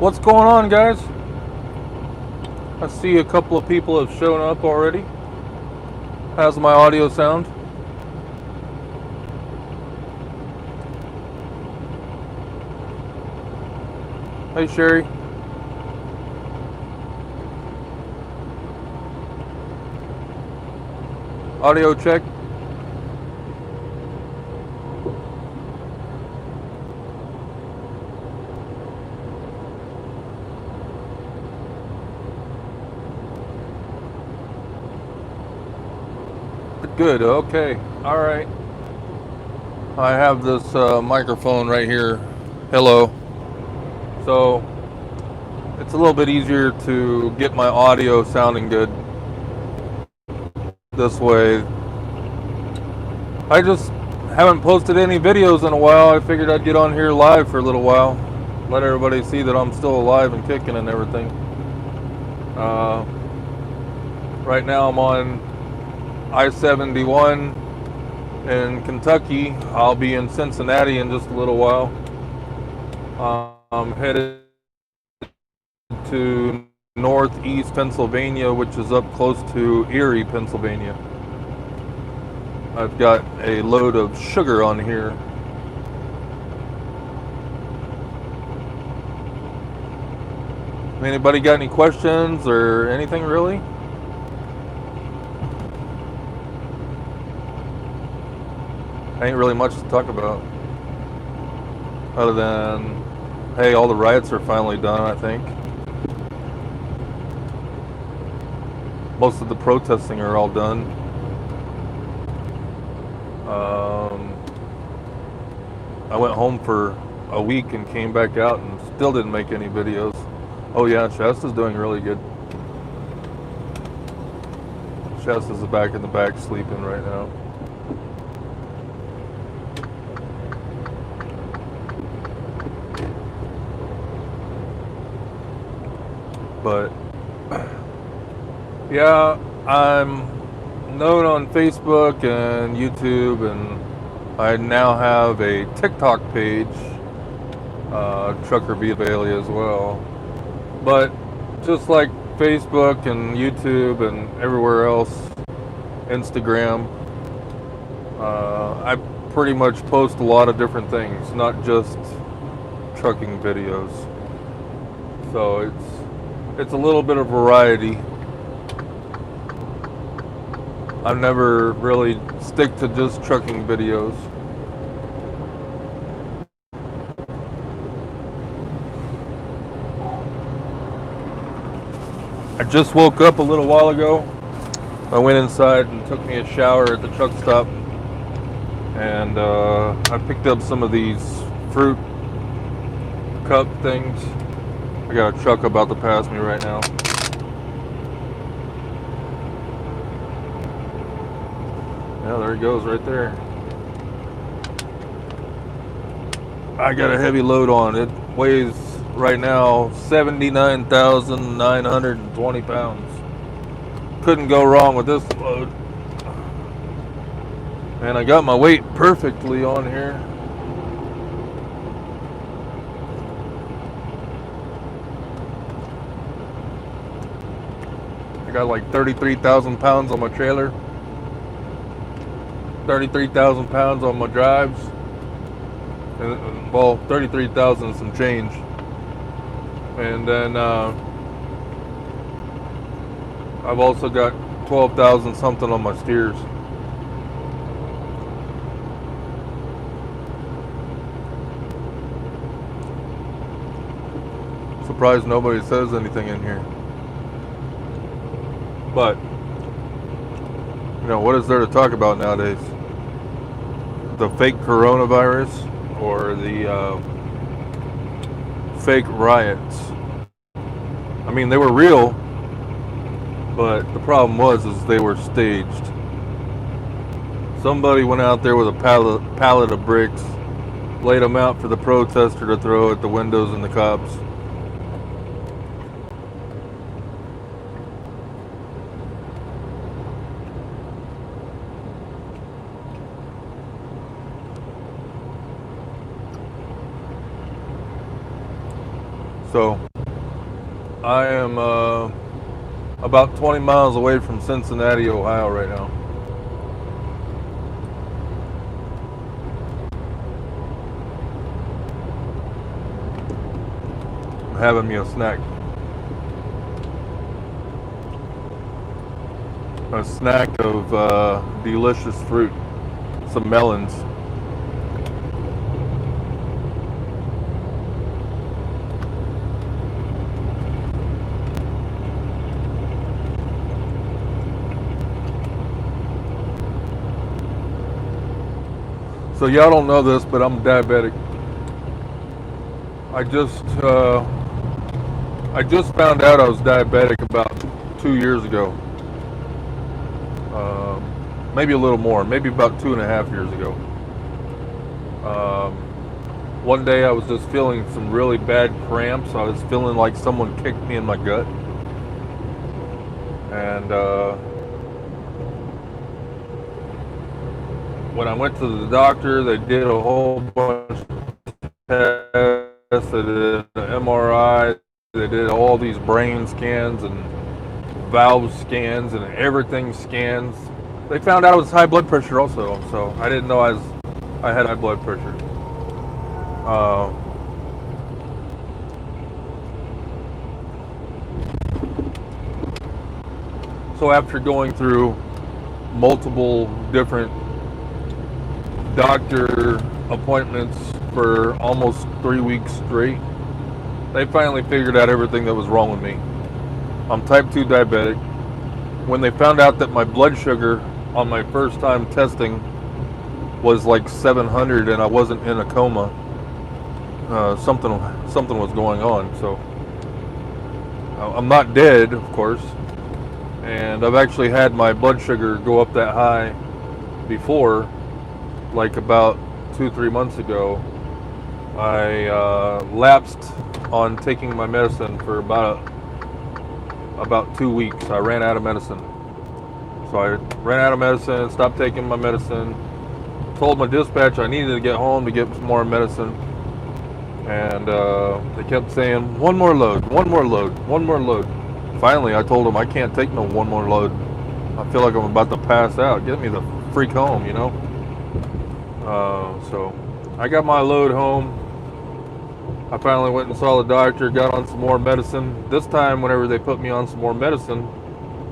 What's going on, guys? I see a couple of people have shown up already. How's my audio sound? Hey, Sherry. Audio check. Good, okay. All right. I have this microphone right here. Hello. So it's a little bit easier to get my audio sounding good this way. I just haven't posted any videos in a while. I figured I'd get on here live for a little while. Let everybody see that I'm still alive and kicking and everything. Right now I'm on I-71 in Kentucky. I'll be in Cincinnati in just a little while. I'm headed to northeast Pennsylvania, which is up close to Erie, Pennsylvania. I've got a load of sugar on here. Anybody got any questions or anything really? Ain't really much to talk about. Other than, hey, all the riots are finally done, I think. Most of the protesting are all done. I went home for a week and came back out and still didn't make any videos. Oh yeah, Shasta's doing really good. Shasta's back in the back sleeping right now. But yeah, I'm known on Facebook and YouTube, and I now have a TikTok page, Trucker Beetle as well. But just like Facebook and YouTube and everywhere else, Instagram, I pretty much post a lot of different things, not just trucking videos. So it's a little bit of variety. I never really stick to just trucking videos. I just woke up a little while ago. I went inside and took me a shower at the truck stop, and I picked up some of these fruit cup things. I got a truck about to pass me right now. Yeah, there he goes right there. I got a heavy load on. It weighs right now 79,920 pounds. Couldn't go wrong with this load. And I got my weight perfectly on here. I got like 33,000 pounds on my trailer. 33,000 pounds on my drives, and, well, 33,000 some change, and then I've also got 12,000 something on my steers. Surprised nobody says anything in here, but you know, what is there to talk about nowadays? The fake coronavirus or the fake riots? I mean, they were real, but the problem was they were staged. Somebody went out there with a pallet of bricks, laid them out for the protester to throw at the windows and the cops. So I am about 20 miles away from Cincinnati, Ohio right now. I'm having me a snack. A snack of delicious fruit. Some melons. So y'all don't know this, but I'm diabetic. I just found out I was diabetic about 2 years ago. Maybe a little more, maybe about 2.5 years ago. One day I was just feeling some really bad cramps. I was feeling like someone kicked me in my gut. And when I went to the doctor, they did a whole bunch of tests. They did an MRI. They did all these brain scans and valve scans and everything scans. They found out I was high blood pressure also, so I didn't know I had high blood pressure. So after going through multiple different doctor appointments for almost 3 weeks straight, they finally figured out everything that was wrong with me. I'm type 2 diabetic. When they found out that my blood sugar on my first time testing was like 700 and I wasn't in a coma, something was going on. So I'm not dead, of course, and I've actually had my blood sugar go up that high before. Like about 2-3 months ago, I lapsed on taking my medicine for about 2 weeks. I ran out of medicine. So I ran out of medicine, stopped taking my medicine, told my dispatch I needed to get home to get some more medicine. And they kept saying, one more load, one more load, one more load. Finally, I told them I can't take no one more load. I feel like I'm about to pass out. Get me the freak home, you know? So I got my load home. I finally went and saw the doctor, got on some more medicine. This time, whenever they put me on some more medicine,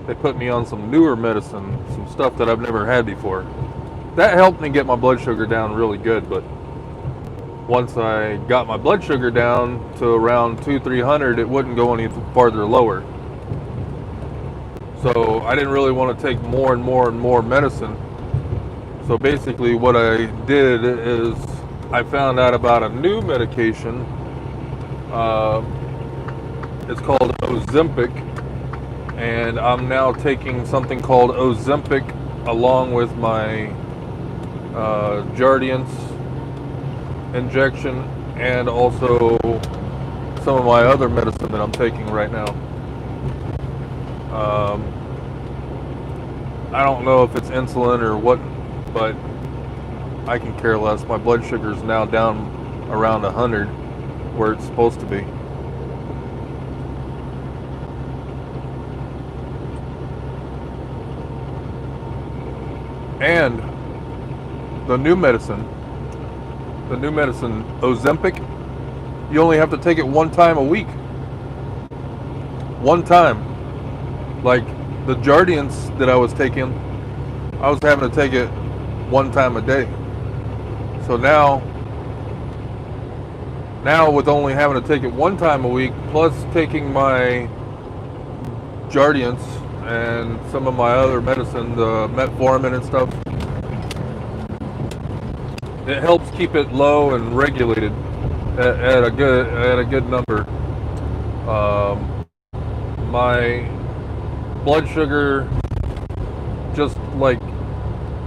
they put me on some newer medicine, some stuff that I've never had before. That helped me get my blood sugar down really good, but once I got my blood sugar down to around 200-300, it wouldn't go any farther lower. So I didn't really want to take more and more and more medicine. So basically what I did is I found out about a new medication. It's called Ozempic, and I'm now taking something called Ozempic along with my Jardiance injection and also some of my other medicine that I'm taking right now. I don't know if it's insulin or what, but I can care less. My blood sugar is now down around 100, where it's supposed to be. And the new medicine, Ozempic, you only have to take it one time a week. One time. Like the Jardiance that I was taking, I was having to take it one time a day. So now with only having to take it one time a week, plus taking my Jardiance and some of my other medicine, the metformin and stuff, it helps keep it low and regulated at a good number. My blood sugar just like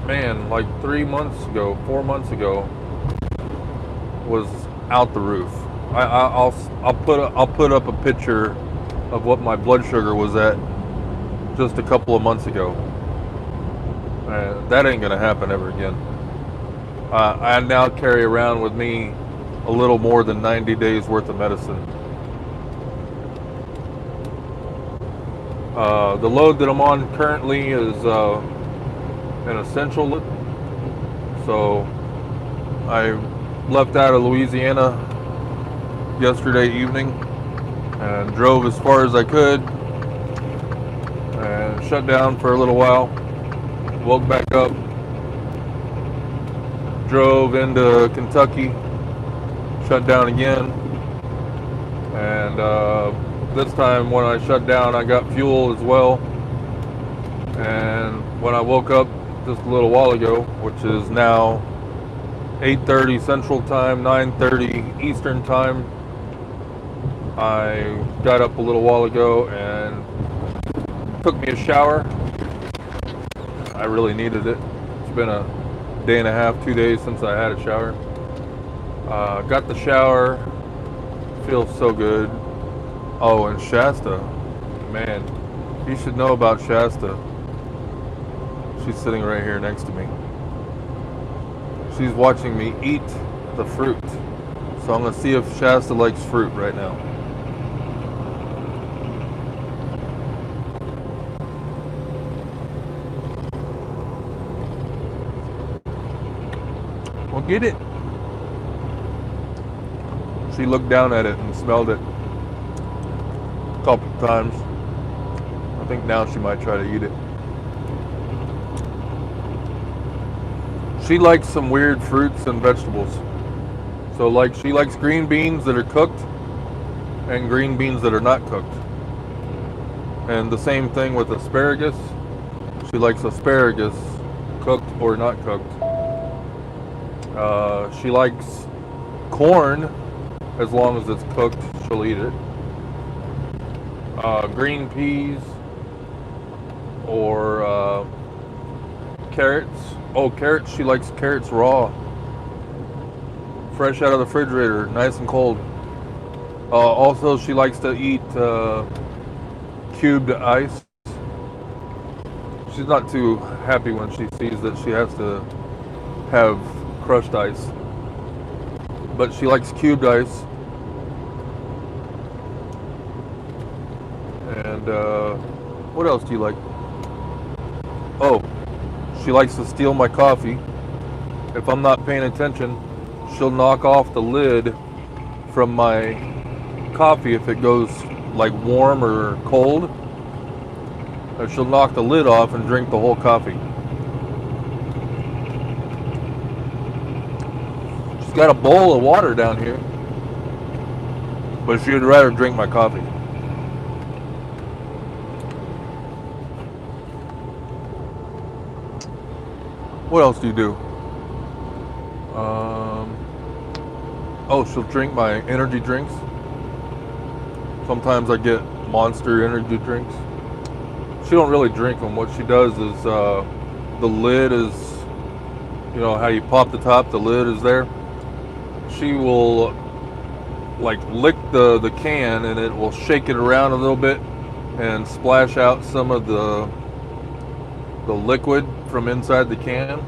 4 months ago was out the roof. I'll put up a picture of what my blood sugar was at just a couple of months ago. That ain't gonna happen ever again. I now carry around with me a little more than 90 days worth of medicine. The load that I'm on currently is an essential load. So I left out of Louisiana yesterday evening and drove as far as I could and shut down for a little while. Woke back up, drove into Kentucky, shut down again, and this time when I shut down I got fuel as well. And when I woke up just a little while ago, which is now 8:30 Central Time, 9:30 Eastern Time, I got up a little while ago and took me a shower. I really needed it. It's been a day and a half, 2 days since I had a shower. Got the shower, feels so good. Oh, and Shasta, man, you should know about Shasta. She's sitting right here next to me. She's watching me eat the fruit. So I'm gonna see if Shasta likes fruit right now. Well, get it. She looked down at it and smelled it a couple times. I think now she might try to eat it. She likes some weird fruits and vegetables. So like she likes green beans that are cooked and green beans that are not cooked. And the same thing with asparagus. She likes asparagus cooked or not cooked. She likes corn as long as it's cooked, she'll eat it. Green peas or carrots. Oh, carrots, she likes carrots raw. Fresh out of the refrigerator, nice and cold. Also, she likes to eat cubed ice. She's not too happy when she sees that she has to have crushed ice. But she likes cubed ice. And what else do you like? Oh, she likes to steal my coffee. If I'm not paying attention, she'll knock off the lid from my coffee if it goes like warm or cold. And she'll knock the lid off and drink the whole coffee. She's got a bowl of water down here, but she'd rather drink my coffee. What else do you do? Oh, she'll drink my energy drinks. Sometimes I get Monster energy drinks. She don't really drink them. What she does is the lid is, you know how you pop the top, the lid is there. She will like lick the can and it will shake it around a little bit and splash out some of the liquid from inside the can,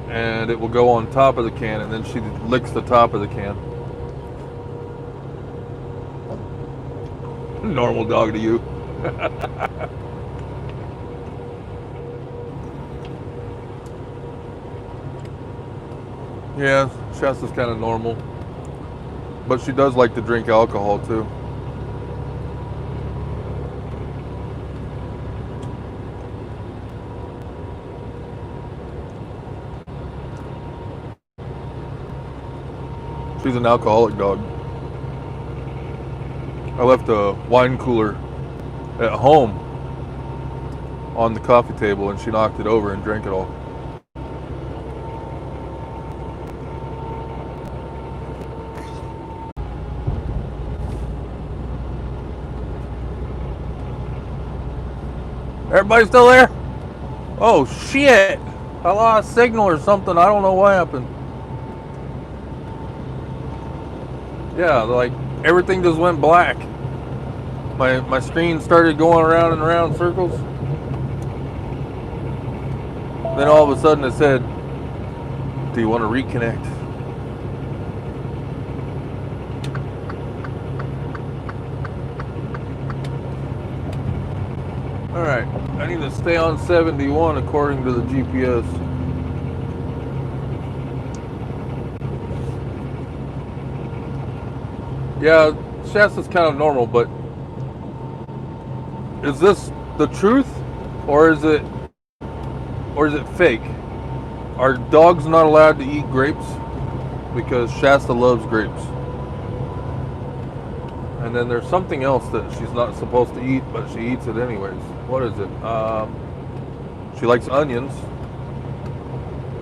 and it will go on top of the can, and then she licks the top of the can. Normal dog to you. Yeah, Shasta's kind of normal, but she does like to drink alcohol too. She's an alcoholic dog. I left a wine cooler at home on the coffee table and she knocked it over and drank it all. Everybody still there? Oh shit! I lost signal or something. I don't know what happened. Yeah, like everything just went black. My screen started going around and around in circles. Then all of a sudden it said, "Do you want to reconnect?" Alright, I need to stay on 71 according to the GPS. Yeah, Shasta's kind of normal, but is this the truth or is it fake? Are dogs not allowed to eat grapes? Because Shasta loves grapes. And then there's something else that she's not supposed to eat, but she eats it anyways. What is it? She likes onions.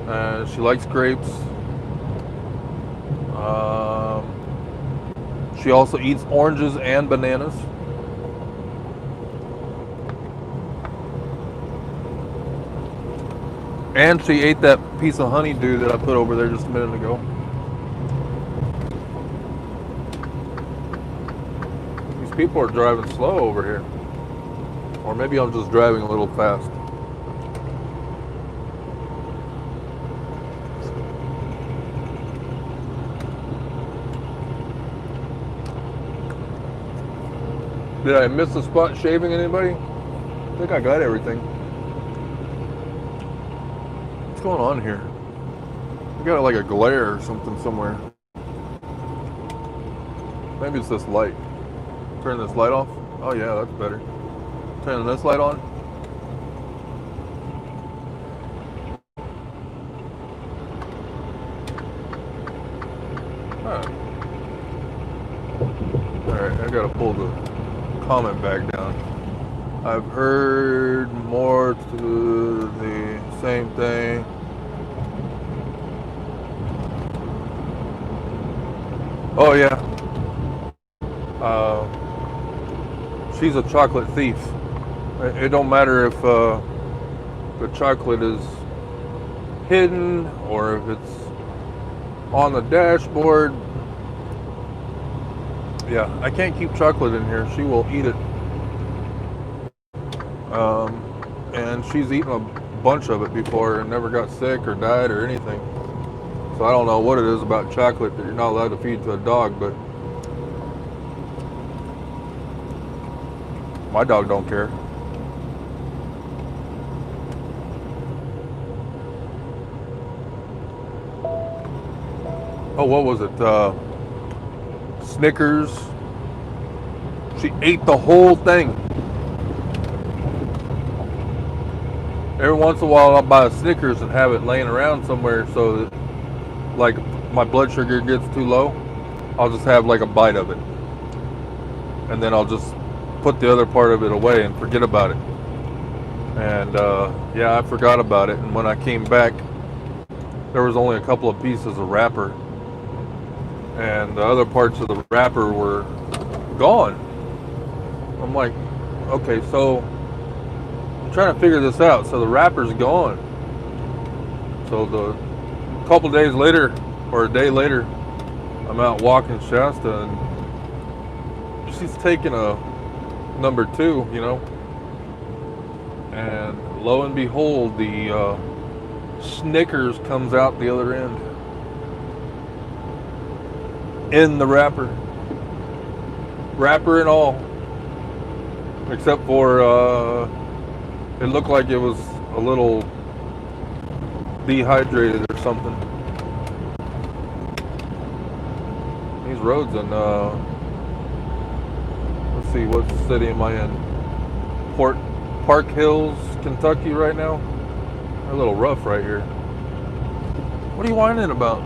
And she likes grapes. She also eats oranges and bananas. And she ate that piece of honeydew that I put over there just a minute ago. These people are driving slow over here. Or maybe I'm just driving a little fast. Did I miss a spot shaving anybody? I think I got everything. What's going on here? We got like a glare or something somewhere. Maybe it's this light. Turn this light off. Oh yeah, that's better. Turn this light on. Huh. Alright, I gotta pull the comment back down. I've heard more to the same thing. Oh yeah. She's a chocolate thief. It don't matter if the chocolate is hidden or if it's on the dashboard. Yeah, I can't keep chocolate in here. She will eat it. And she's eaten a bunch of it before and never got sick or died or anything. So I don't know what it is about chocolate that you're not allowed to feed to a dog, but my dog don't care. Oh, what was it? Snickers. She ate the whole thing. Every once in a while I'll buy a Snickers and have it laying around somewhere so that, like, my blood sugar gets too low, I'll just have like a bite of it. And then I'll just put the other part of it away and forget about it. And yeah, I forgot about it. And when I came back, there was only a couple of pieces of wrapper. And the other parts of the wrapper were gone. I'm like, okay, so I'm trying to figure this out. So the wrapper's gone. So the couple days later, or a day later, I'm out walking Shasta and she's taking a number 2, you know. And lo and behold, the Snickers comes out the other end. In the wrapper and all, except for it looked like it was a little dehydrated or something. These roads in let's see, what city am I in? Park Hills, Kentucky right now. They're a little rough right here. What are you whining about?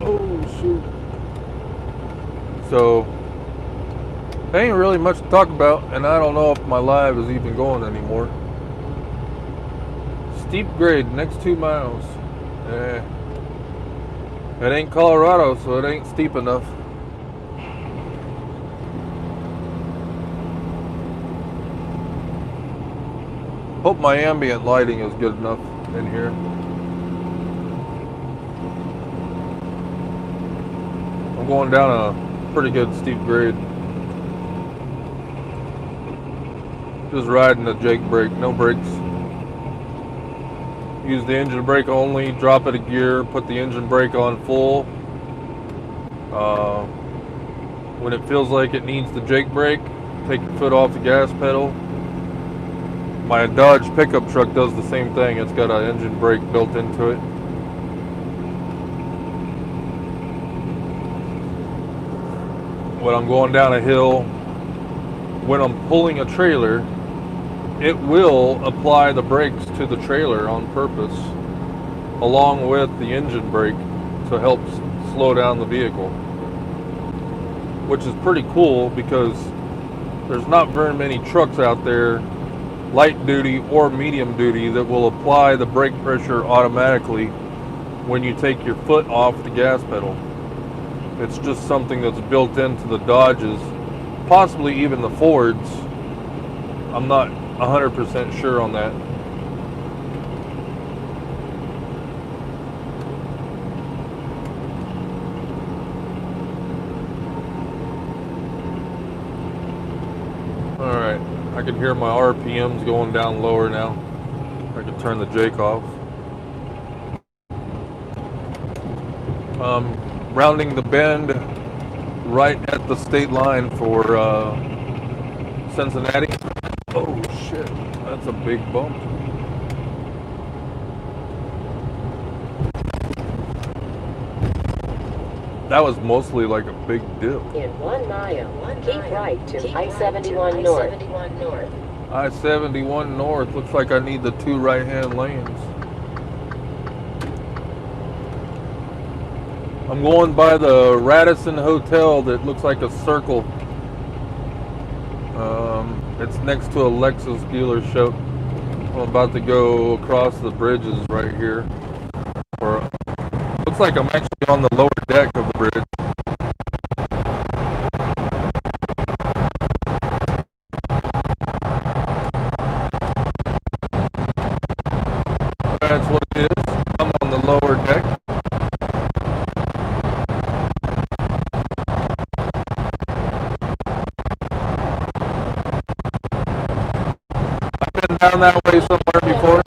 Oh shoot. So there ain't really much to talk about, and I don't know if my live is even going anymore. Steep grade, next 2 miles. It ain't Colorado, so it ain't steep enough. Hope my ambient lighting is good enough in here. I'm going down a pretty good steep grade. Just riding the Jake brake, no brakes. Use the engine brake only, drop it a gear, put the engine brake on full. When it feels like it needs the Jake brake, take your foot off the gas pedal. My Dodge pickup truck does the same thing. It's got an engine brake built into it. When I'm going down a hill, when I'm pulling a trailer, it will apply the brakes to the trailer on purpose, along with the engine brake to help slow down the vehicle. Which is pretty cool because there's not very many trucks out there, light duty or medium duty, that will apply the brake pressure automatically when you take your foot off the gas pedal. It's just something that's built into the Dodges, possibly even the Fords. I'm not 100% sure on that. Alright, I can hear my RPMs going down lower now. I can turn the Jake off. Rounding the bend right at the state line for Cincinnati. Oh shit, that's a big bump. That was mostly like a big dip. In 1 mile, keep right to I-71 North. I-71 North. Looks like I need the 2 right-hand lanes. I'm going by the Radisson Hotel that looks like a circle. It's next to a Lexus dealership. I'm about to go across the bridges right here. Looks like I'm actually on the lower deck of the bridge. That's what it is. I'm on the lower deck. I've been down that way somewhere before.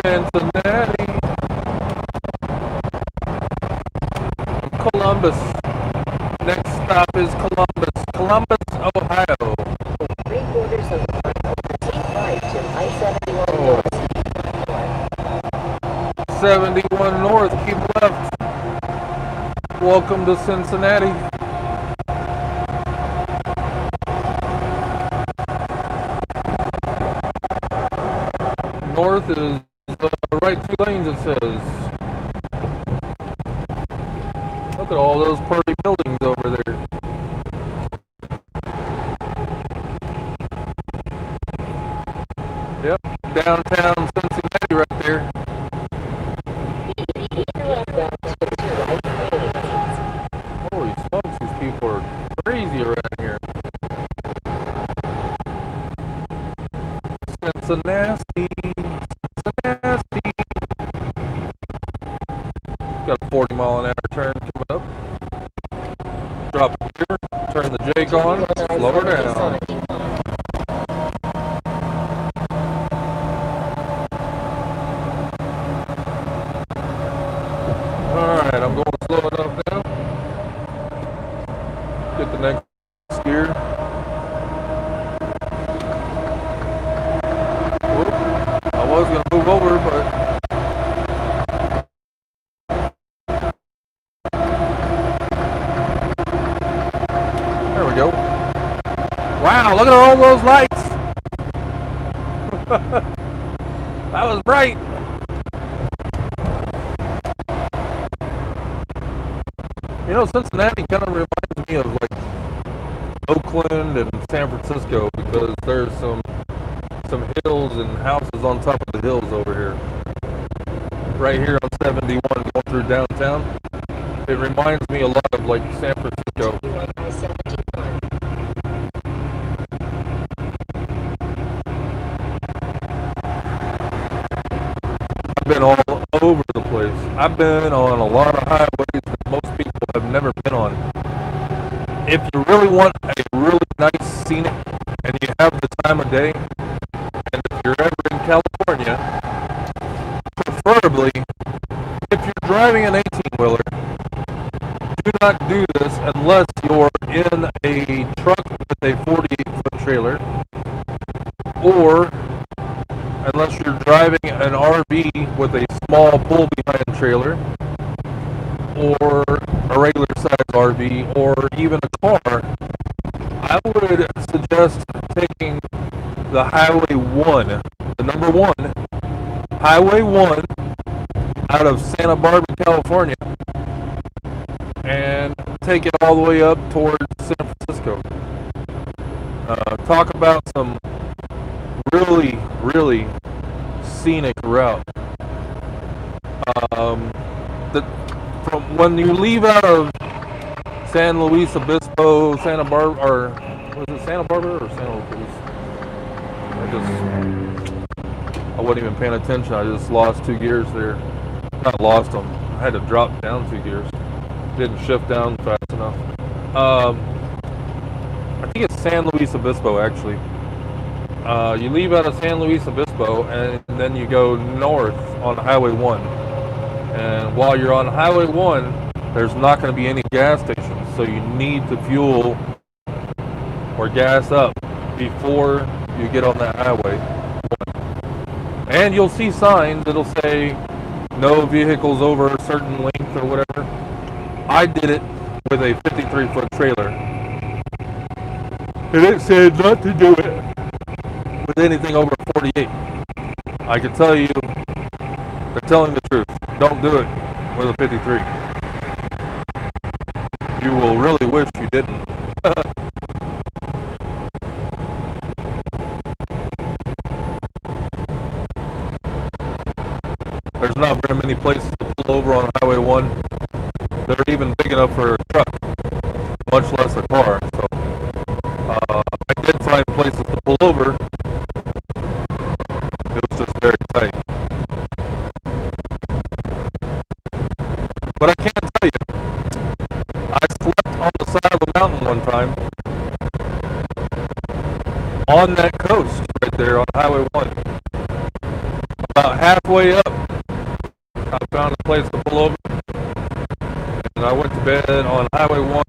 Cincinnati. Columbus. Next stop is Columbus, Ohio. 3/4 of a mile, keep right to I-71 North. 71 North, keep left. Welcome to Cincinnati. North is right 2 lanes, it says. Look at all those pretty buildings over there. Yep, downtown Cincinnati right there. Holy smokes, these people are crazy around here. Cincinnati. Got a 40-mile-an-hour turn coming up. Drop it here, turn the Jake on, slow her down. Alright, I'm going slow enough now. Get the next gear. Whoop. I was going to move over, but wow, look at all those lights. That was bright. You know, Cincinnati kind of reminds me of like Oakland and San Francisco because there's some hills and houses on top of the hills over here. Right here on 71 going through downtown. It reminds me a lot of like San Francisco. I've been all over the place. I've been on a lot of highways that most people have never been on. If you really want a really nice scenic and you have the time of day, and if you're ever in California, preferably preferably, if you're driving an 18-wheeler, do not do this unless you're in a truck with a 48-foot trailer, or unless you're driving an RV with a small pull-behind trailer, or a regular size RV, or even a car. I would suggest taking the Highway 1, the number 1, Highway 1 out of Santa Barbara, California, and take it all the way up towards San Francisco. Talk about some really, really scenic route. From when you leave out of San Luis Obispo, Santa Barbara, or was it Santa Barbara or Santa Luis? I wasn't even paying attention. I just lost 2 gears there. Not lost them. I had to drop down 2 gears. Didn't shift down fast enough. I think it's San Luis Obispo, actually. You leave out of San Luis Obispo and then you go north on Highway 1. And while you're on Highway 1, there's not going to be any gas stations. So you need to fuel or gas up before you get on that highway. And you'll see signs that'll say no vehicles over a certain length or whatever. I did it with a 53-foot trailer. And it said not to do it with anything over 48. I can tell you, they're telling the truth. Don't do it with a 53. You will really wish you didn't. There's not very many places to pull over on Highway 1. They're even big enough for a truck, much less a car. So I did find places to pull over. It was just very tight. But I can't tell you, I slept on the side of a mountain one time on that coast right there on Highway 1. About halfway up, I found a place to pull over, and I went to bed on Highway 1.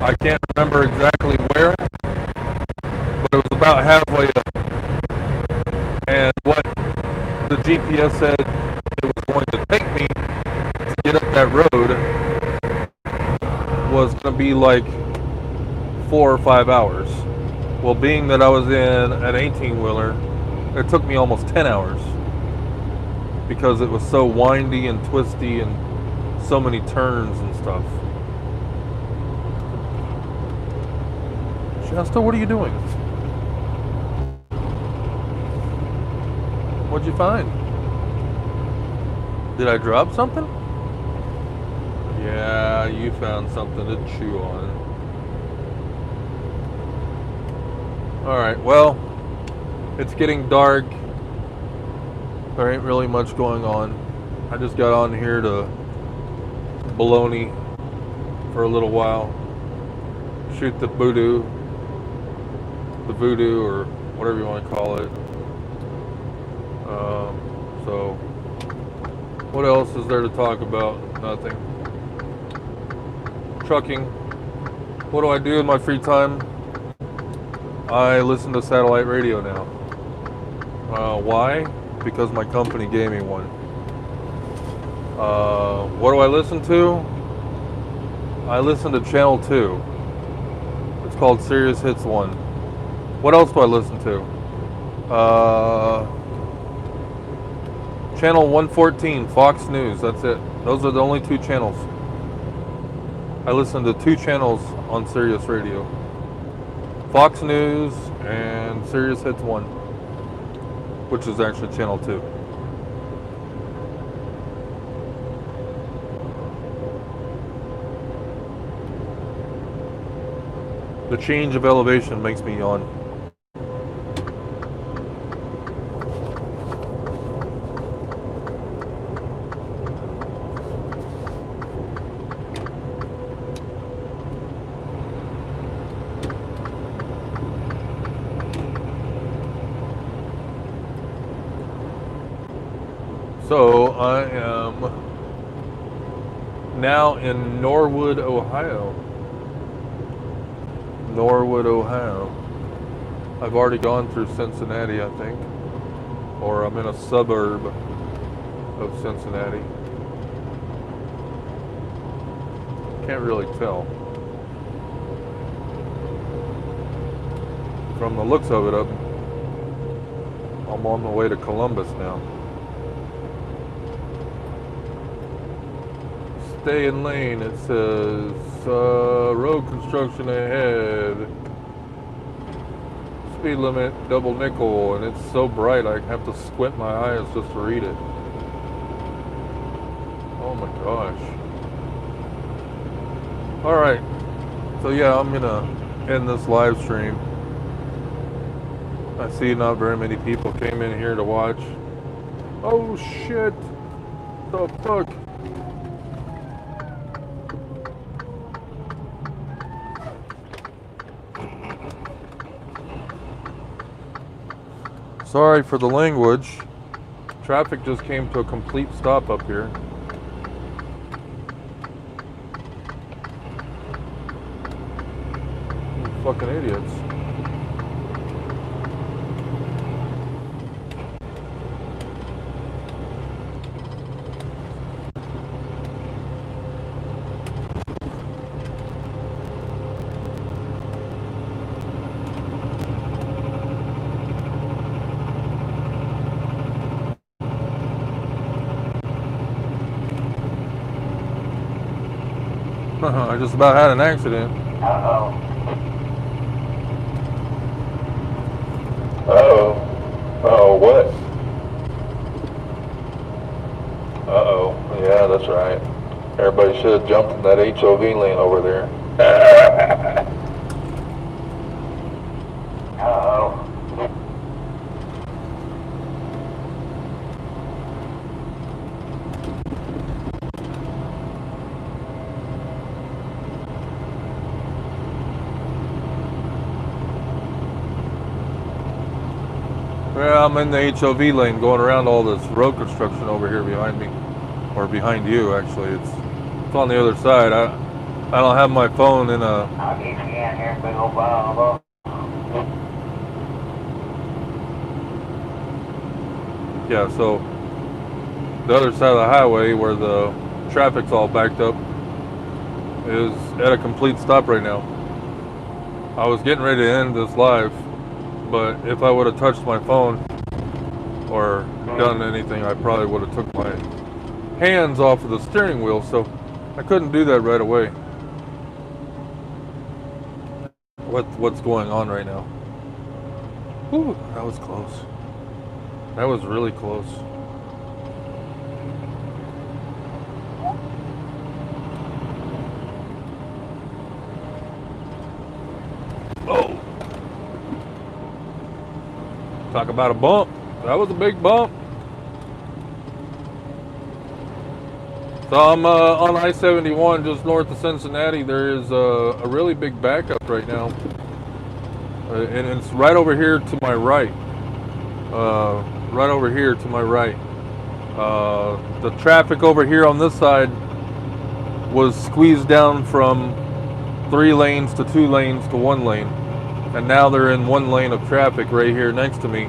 I can't remember exactly where, but it was about halfway up. And what the GPS said it was going to take me to get up that road was going to be like 4 or 5 hours. Well, being that I was in an 18-wheeler, it took me almost 10 hours because it was so windy and twisty and so many turns and stuff. Shasta, what are you doing? What'd you find? Did I drop something? Yeah, you found something to chew on. Alright, well, it's getting dark. There ain't really much going on. I just got on here to baloney for a little while. Shoot the voodoo, or whatever you want to call it. So, what else is there to talk about? Nothing. Trucking. What do I do in my free time? I listen to satellite radio now. Why? Because my company gave me one. What do I listen to? I listen to Channel 2. It's called Sirius Hits 1. What else do I listen to? Channel 114, Fox News, that's it. Those are the only 2 channels. I listen to 2 channels on Sirius Radio. Fox News and Sirius Hits 1, which is actually Channel 2. The change of elevation makes me yawn. So I am now in Norwood, Ohio. Norwood, Ohio. I've already gone through Cincinnati, I think. Or I'm in a suburb of Cincinnati. Can't really tell. From the looks of it, I'm on the way to Columbus now. Stay in lane, it says road construction ahead. Speed limit double nickel, and it's so bright I have to squint my eyes just to read it. Oh my gosh. Alright, so yeah, I'm gonna end this live stream. I see not very many people came in here to watch. Oh shit! The fuck? Sorry for the language. Traffic just came to a complete stop up here. You fucking idiots. I just about had an accident. Uh-oh. Uh-oh. Uh-oh, what? Uh-oh. Yeah, that's right. Everybody should have jumped in that HOV lane over there. Uh-oh. Yeah, I'm in the HOV lane going around all this road construction over here behind me. Or behind you, actually. It's on the other side. I don't have my phone in a... I'll get you in here, big old bottle. Yeah, so the other side of the highway where the traffic's all backed up is at a complete stop right now. I was getting ready to end this live, but if I would have touched my phone or done anything, I probably would have took my hands off of the steering wheel, so I couldn't do that right away. What's going on right now? Whew, that was close. That was really close. Oh! Talk about a bump. That was a big bump. So I'm on I-71 just north of Cincinnati. There is a really big backup right now. And it's right over here to my right. Right over here to my right. The traffic over here on this side was squeezed down from 3 lanes to 2 lanes to 1 lane. And now they're in 1 lane of traffic right here next to me.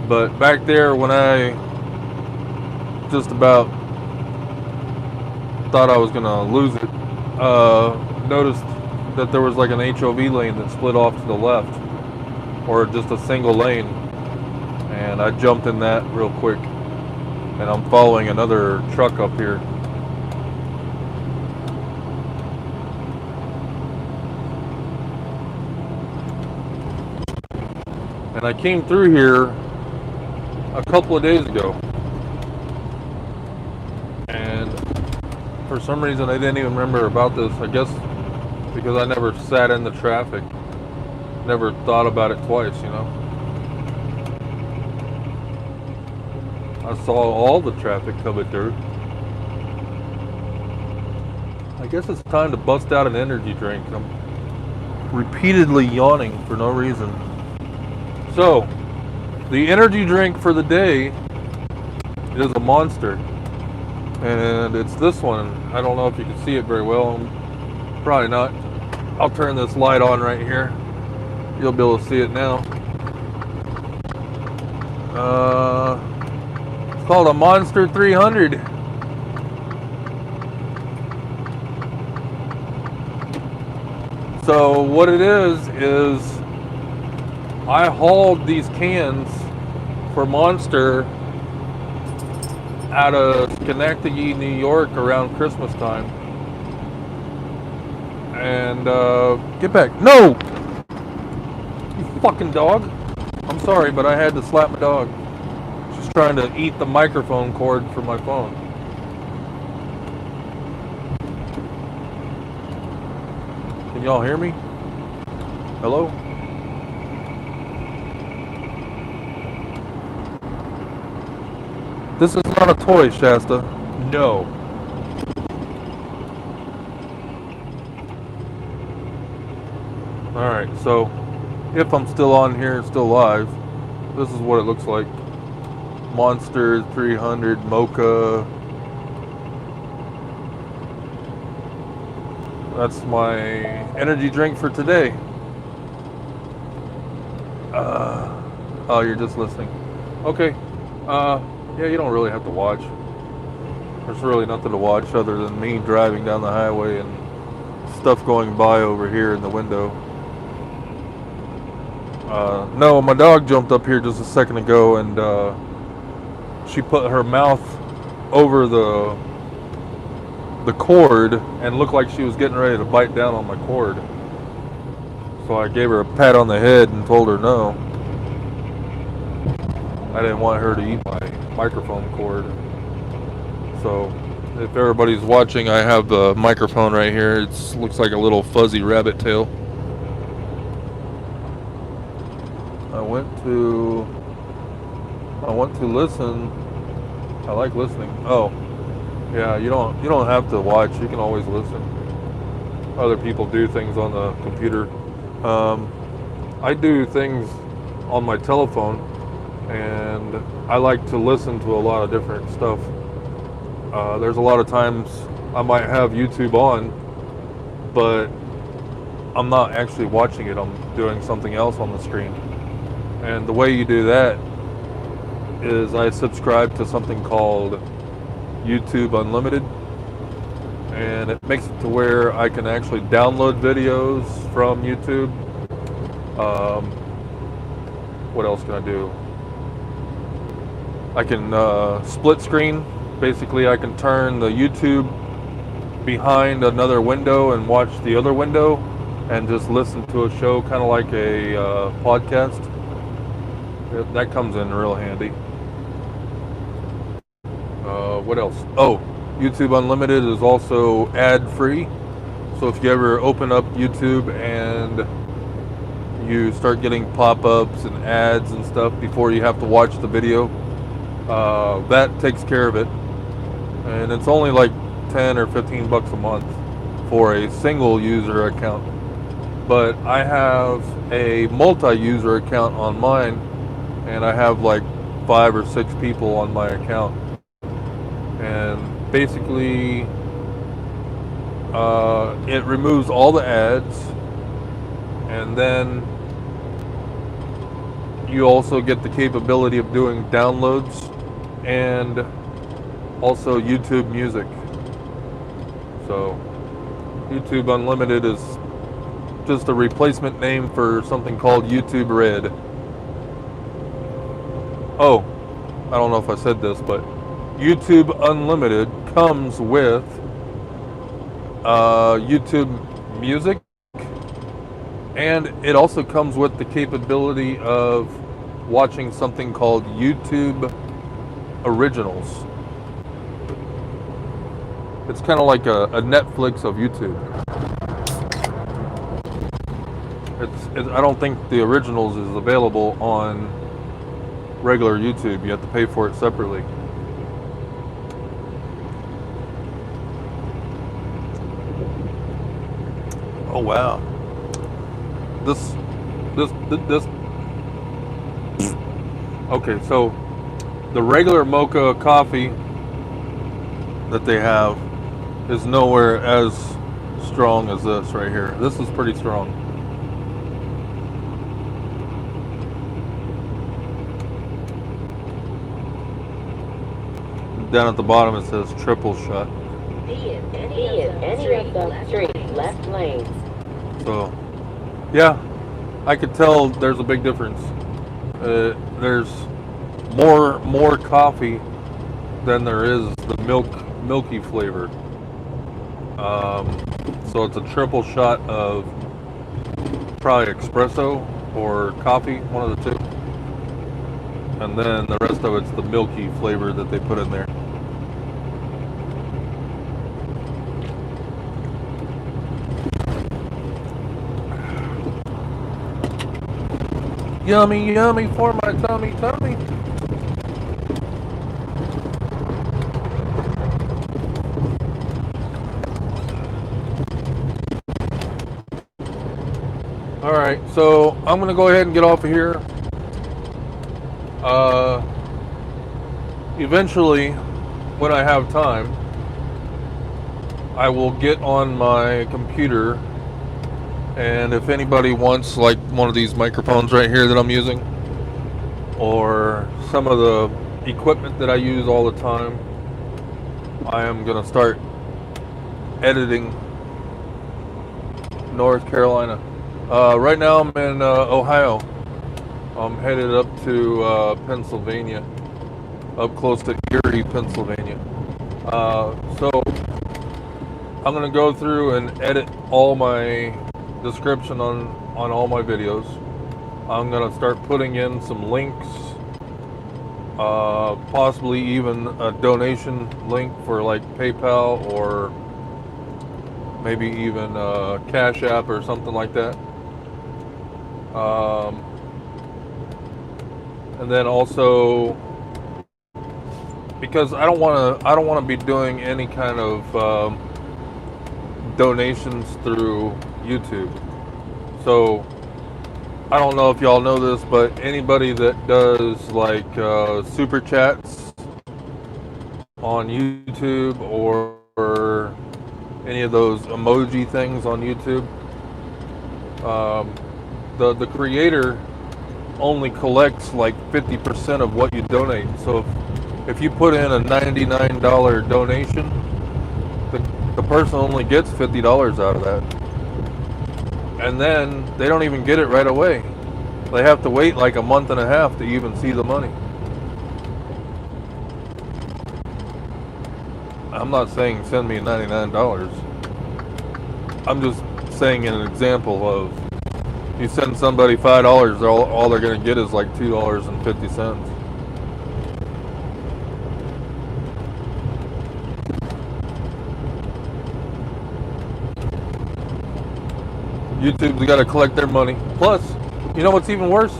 But back there, when I just about thought I was gonna lose it, noticed that there was like an HOV lane that split off to the left, or just a single lane, and I jumped in that real quick, and I'm following another truck up here. And I came through here a couple of days ago, and for some reason I didn't even remember about this. I guess because I never sat in the traffic, never thought about it twice, you know. I saw all the traffic coming through. I guess it's time to bust out an energy drink. I'm repeatedly yawning for no reason. So, the energy drink for the day is a monster. And it's this one. I don't know if you can see it very well. Probably not. I'll turn this light on right here. You'll be able to see it now. It's called a Monster 300. So what it is I hauled these cans for Monster out of Schenectady, New York around Christmas time. And get back. No! You fucking dog. I'm sorry, but I had to slap my dog. She's trying to eat the microphone cord from my phone. Can y'all hear me? Hello? This is not a toy, Shasta. No. Alright, so if I'm still on here, still live, this is what it looks like. Monster 300 Mocha. That's my energy drink for today. Oh, you're just listening. Okay. Yeah, you don't really have to watch. There's really nothing to watch other than me driving down the highway and stuff going by over here in the window. No, my dog jumped up here just a second ago and she put her mouth over the cord and looked like she was getting ready to bite down on my cord. So I gave her a pat on the head and told her no. I didn't want her to eat my microphone cord. So if everybody's watching, I have the microphone right here. It looks like a little fuzzy rabbit tail. I went to listen. I like listening. Oh, yeah. You don't have to watch. You can always listen. Other people do things on the computer. I do things on my telephone, and I like to listen to a lot of different stuff. There's a lot of times I might have YouTube on, but I'm not actually watching it. I'm doing something else on the screen. And the way you do that is I subscribe to something called YouTube Unlimited, and it makes it to where I can actually download videos from YouTube. What else can I do? I can split screen. Basically, I can turn the YouTube behind another window and watch the other window and just listen to a show, kind of like a podcast. That comes in real handy. What else? Oh, YouTube Unlimited is also ad-free. So if you ever open up YouTube and you start getting pop-ups and ads and stuff before you have to watch the video, that takes care of it. And it's only like 10 or 15 bucks a month for a single user account. But I have a multi-user account on mine, and I have like 5 or 6 people on my account. And basically, it removes all the ads, and then you also get the capability of doing downloads and also YouTube Music. So YouTube Unlimited is just a replacement name for something called YouTube Red. Oh, I don't know if I said this, but YouTube Unlimited comes with YouTube Music, and it also comes with the capability of watching something called YouTube Originals. It's kind of like a Netflix of YouTube. I don't think the Originals is available on regular YouTube. You have to pay for it separately. Oh wow. This. Okay, so The regular mocha coffee that they have is nowhere as strong as this right here. This is pretty strong. Down at the bottom it says triple shot. Be in any of the three left lanes. So, yeah, I could tell there's a big difference. There's more coffee than there is the milky flavor. So it's a triple shot of probably espresso or coffee, one of the two. And then the rest of it's the milky flavor that they put in there. Yummy, yummy for my tummy, tummy. Alright, so I'm going to go ahead and get off of here. Eventually, when I have time, I will get on my computer, and if anybody wants like one of these microphones right here that I'm using, or some of the equipment that I use all the time, I am going to start editing North Carolina. Right now I'm in Ohio. I'm headed up to Pennsylvania, up close to Erie, Pennsylvania. So I'm going to go through and edit all my description on all my videos. I'm going to start putting in some links, possibly even a donation link for like PayPal or maybe even Cash App or something like that. And then also, because I don't want to be doing any kind of donations through YouTube. So I don't know if y'all know this, but anybody that does like super chats on YouTube or any of those emoji things on YouTube, the creator only collects like 50% of what you donate. So if you put in a $99 donation, the person only gets $50 out of that. And then they don't even get it right away. They have to wait like a month and a half to even see the money. I'm not saying send me $99. I'm just saying an example of, you send somebody $5, all they're going to get is like $2.50. YouTube's got to collect their money. Plus, you know what's even worse?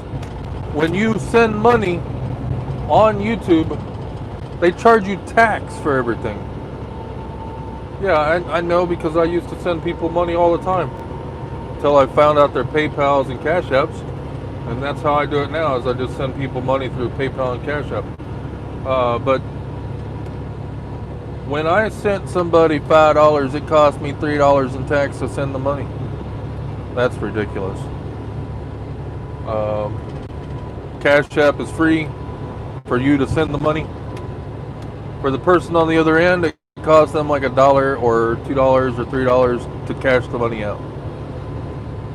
When you send money on YouTube, they charge you tax for everything. Yeah, I know, because I used to send people money all the time until I found out their PayPals and Cash Apps, and that's how I do it now. Is I just send people money through PayPal and Cash App. But when I sent somebody $5, it cost me $3 in tax to send the money. That's ridiculous. Cash App is free for you to send the money. For the person on the other end, it costs them like $1 or $2 or $3 to cash the money out.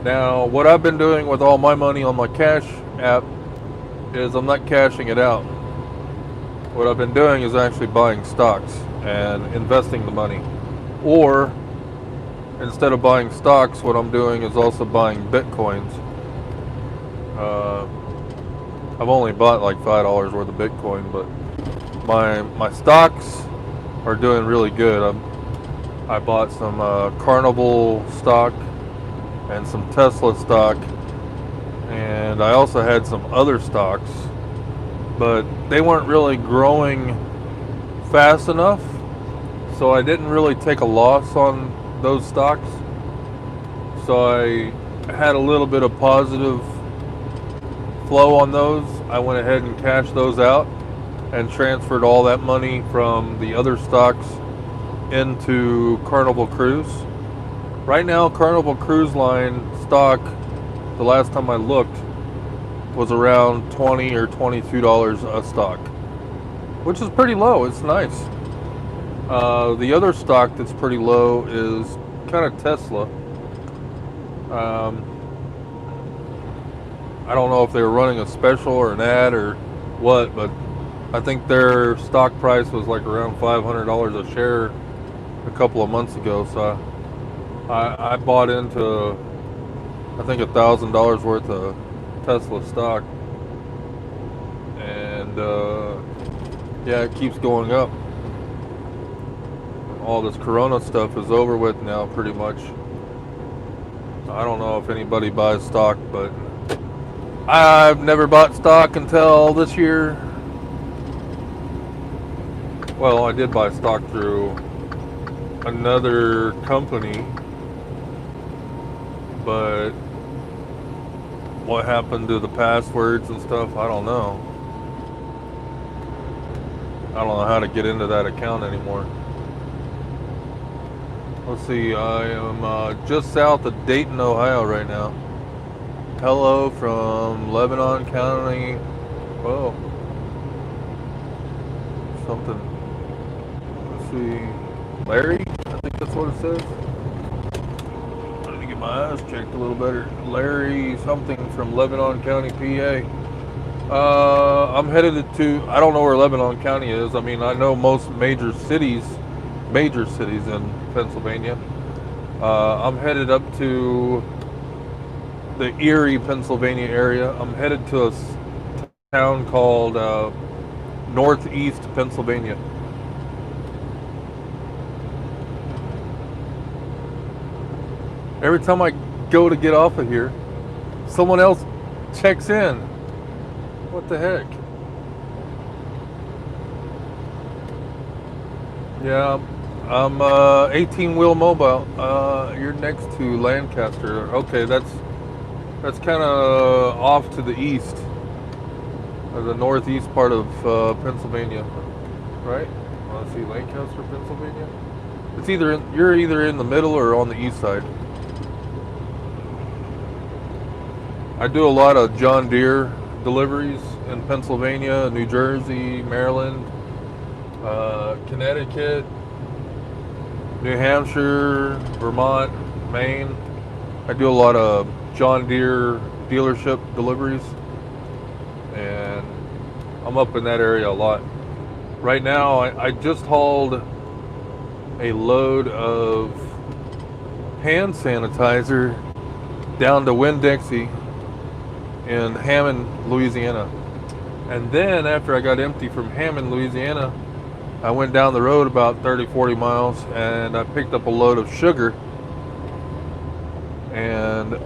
Now, what I've been doing with all my money on my Cash App is I'm not cashing it out. What I've been doing is actually buying stocks and investing the money. Or instead of buying stocks, what I'm doing is also buying Bitcoins. I've only bought like $5 worth of Bitcoin, but my stocks are doing really good. I bought some Carnival stock and some Tesla stock, and I also had some other stocks, but they weren't really growing fast enough, so I didn't really take a loss on those stocks. So I had a little bit of positive flow on those. I went ahead and cashed those out, and transferred all that money from the other stocks into Carnival Cruise. Right now, Carnival Cruise Line stock, the last time I looked, was around $20 or $22 a stock, which is pretty low. It's nice. The other stock that's pretty low is kind of Tesla. I don't know if they were running a special or an ad or what, but I think their stock price was like around $500 a share a couple of months ago. So I bought into, I think, $1,000 worth of Tesla stock, and yeah, it keeps going up. All this Corona stuff is over with now, pretty much. I don't know if anybody buys stock, but I've never bought stock until this year. Well, I did buy stock through another company, but what happened to the passwords and stuff, I don't know. I don't know how to get into that account anymore. Let's see, I am just south of Dayton, Ohio right now. Hello from Lebanon County. Whoa. Something. Let's see. Larry? I think that's what it says. Let me get my eyes checked a little better. Larry something from Lebanon County, PA. I'm headed to, I don't know where Lebanon County is. I mean, I know most major cities in Pennsylvania. I'm headed up to the Erie, Pennsylvania area. I'm headed to a town called Northeast Pennsylvania. Every time I go to get off of here, someone else checks in. What the heck? Yeah, I'm 18-wheel mobile. You're next to Lancaster. Okay, that's kind of off to the east, or the northeast part of Pennsylvania, right? Let's see, Lancaster, Pennsylvania. It's you're either in the middle or on the east side. I do a lot of John Deere deliveries in Pennsylvania, New Jersey, Maryland, Connecticut, New Hampshire, Vermont, Maine. I do a lot of John Deere dealership deliveries, and I'm up in that area a lot. Right now, I just hauled a load of hand sanitizer down to Winn-Dixie in Hammond, Louisiana. And then after I got empty from Hammond, Louisiana, I went down the road about 30-40 miles and I picked up a load of sugar. And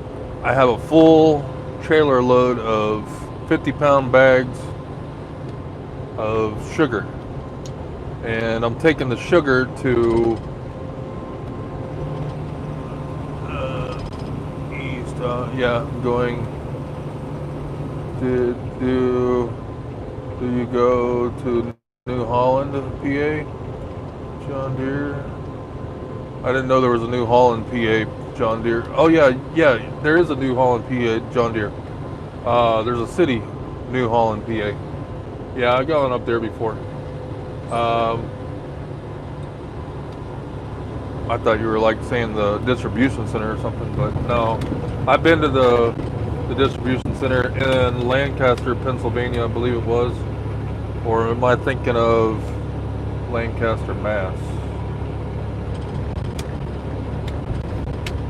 I have a full trailer load of 50-pound bags of sugar. And I'm taking the sugar to east. Yeah, I'm going. Do you go to New Holland, PA? John Deere? I didn't know there was a New Holland, PA John Deere. Oh yeah, there is a New Holland, PA John Deere. There's a city, New Holland, PA. Yeah, I've gone up there before. I thought you were like saying the distribution center or something, but no. I've been to the distribution center in Lancaster, Pennsylvania, I believe it was. Or am I thinking of Lancaster, Mass?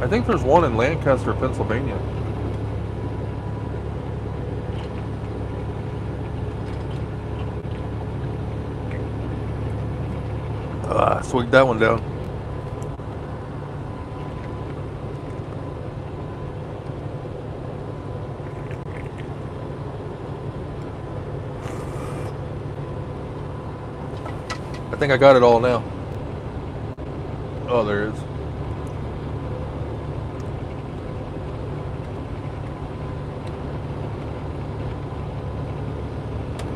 I think there's one in Lancaster, Pennsylvania. Swig that one down. I think I got it all now. Oh, there it is.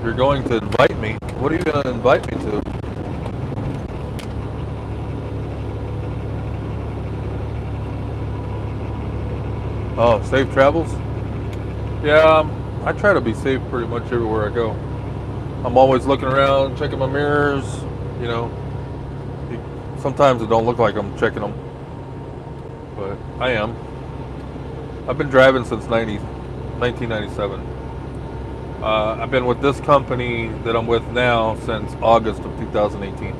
you're going to invite me, what are you going to invite me to? Oh, safe travels? Yeah, I try to be safe pretty much everywhere I go. I'm always looking around, checking my mirrors, you know. Sometimes it don't look like I'm checking them, but I am. I've been driving since 1997. I've been with this company that I'm with now since August of 2018.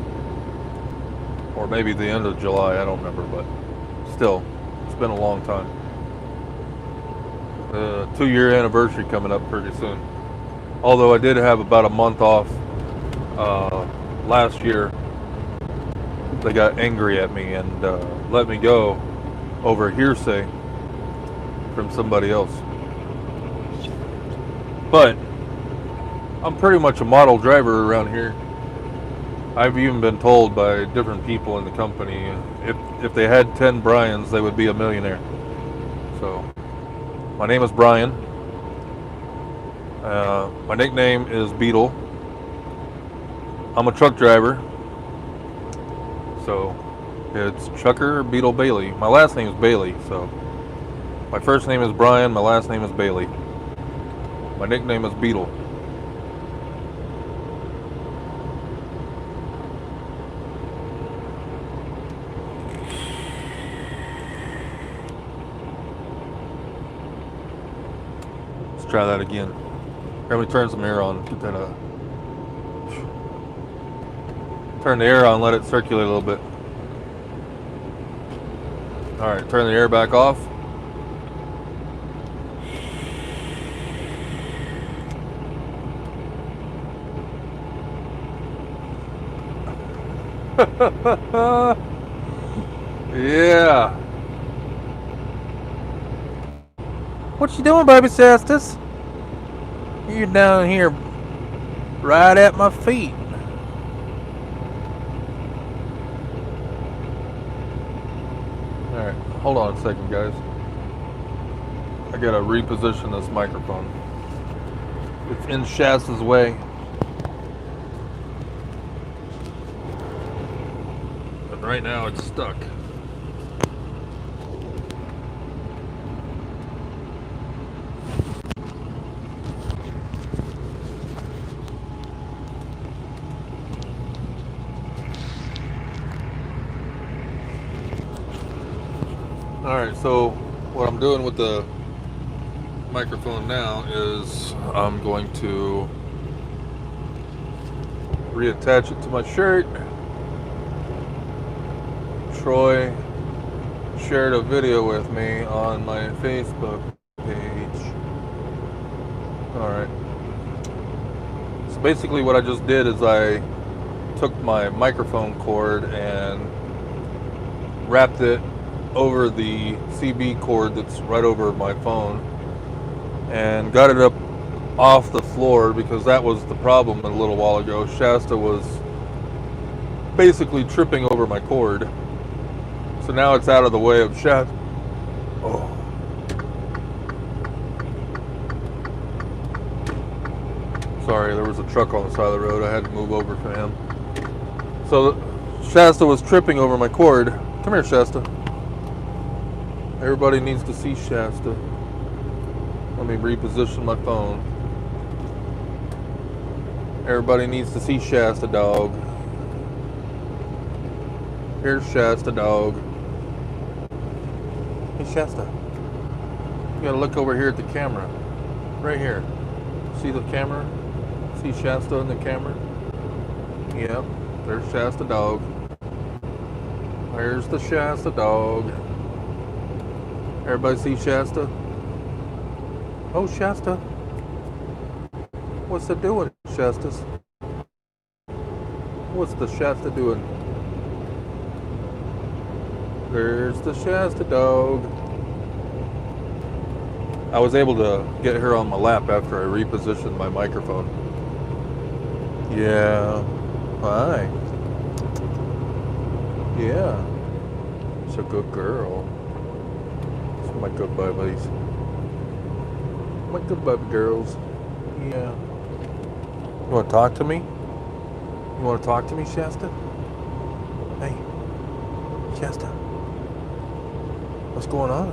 Or maybe the end of July, I don't remember, but still, it's been a long time. 2-year anniversary coming up pretty soon. Although I did have about a month off last year. They got angry at me and let me go over hearsay from somebody else. But I'm pretty much a model driver around here. I've even been told by different people in the company if they had 10 Brians, they would be a millionaire. So, my name is Brian. My nickname is Beetle. I'm a truck driver. So, it's Trucker Beetle Bailey. My last name is Bailey, so my first name is Brian, my last name is Bailey. My nickname is Beetle. Let's try that again. Let me turn some air on. Get that turn the air on, let it circulate a little bit. Alright, turn the air back off. Yeah. What you doing, baby sisters? You're down here right at my feet. Alright, hold on a second, guys. I gotta reposition this microphone. It's in Shasta's way. But right now it's stuck. Alright, so what I'm doing with the microphone now is I'm going to reattach it to my shirt. Troy shared a video with me on my Facebook page. Alright. So basically what I just did is I took my microphone cord and wrapped it over the CB cord that's right over my phone and got it up off the floor, because that was the problem a little while ago. Shasta was basically tripping over my cord. So now it's out of the way of Shasta. Oh. Sorry, there was a truck on the side of the road. I had to move over for him. So Shasta was tripping over my cord. Come here, Shasta. Everybody needs to see Shasta. Let me reposition my phone. Everybody needs to see Shasta, dog. Here's Shasta, dog. Hey, Shasta. You gotta look over here at the camera. Right here. See the camera? See Shasta in the camera? Yep. There's Shasta, dog. There's the Shasta, dog. Everybody see Shasta? Oh, Shasta. What's it doing, Shastas? What's the Shasta doing? There's the Shasta dog. I was able to get her on my lap after I repositioned my microphone. Yeah. Hi. Yeah. It's a good girl. It's my good babies. My good baby girls. Yeah. You want to talk to me? You want to talk to me, Shasta? Hey, Shasta. What's going on?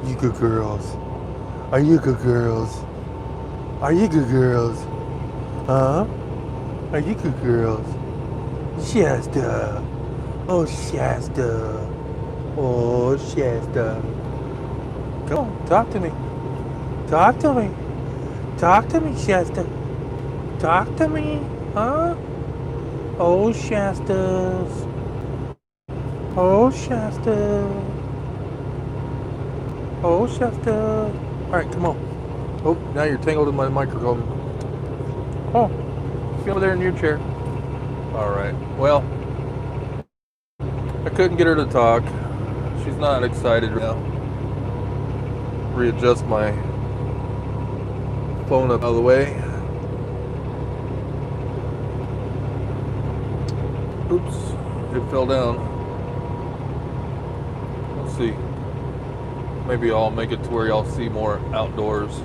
You good girls. Are you good girls? Are you good girls? Huh? Are you good girls? Shasta. Oh, Shasta. Oh, Shasta. Come on, talk to me. Talk to me. Talk to me, Shasta. Talk to me, huh? Oh, Shastas. Oh, Shasta. Oh, Shasta. All right, come on. Oh, now you're tangled in my microphone. Oh, get over there in your chair. All right. Well, I couldn't get her to talk. She's not excited right now. Readjust my phone up out of the way. Oops, it fell down. Let's see. Maybe I'll make it to where y'all see more outdoors.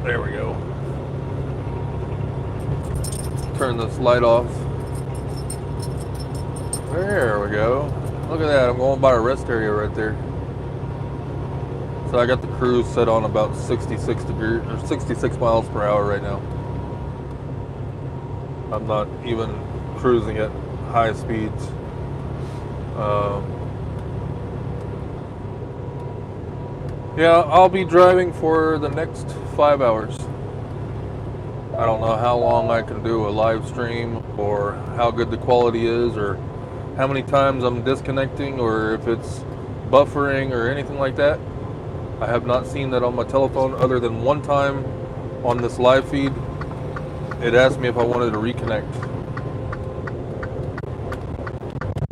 There we go. Turn this light off. There we go. Look at that. I'm going by a rest area right there. So I got the cruise set on about 66 degrees or 66 miles per hour right now. I'm not even cruising at high speeds. Yeah, I'll be driving for the next 5 hours. I don't know how long I can do a live stream, or how good the quality is, or how many times I'm disconnecting, or if it's buffering or anything like that. I have not seen that on my telephone other than one time on this live feed. It asked me if I wanted to reconnect.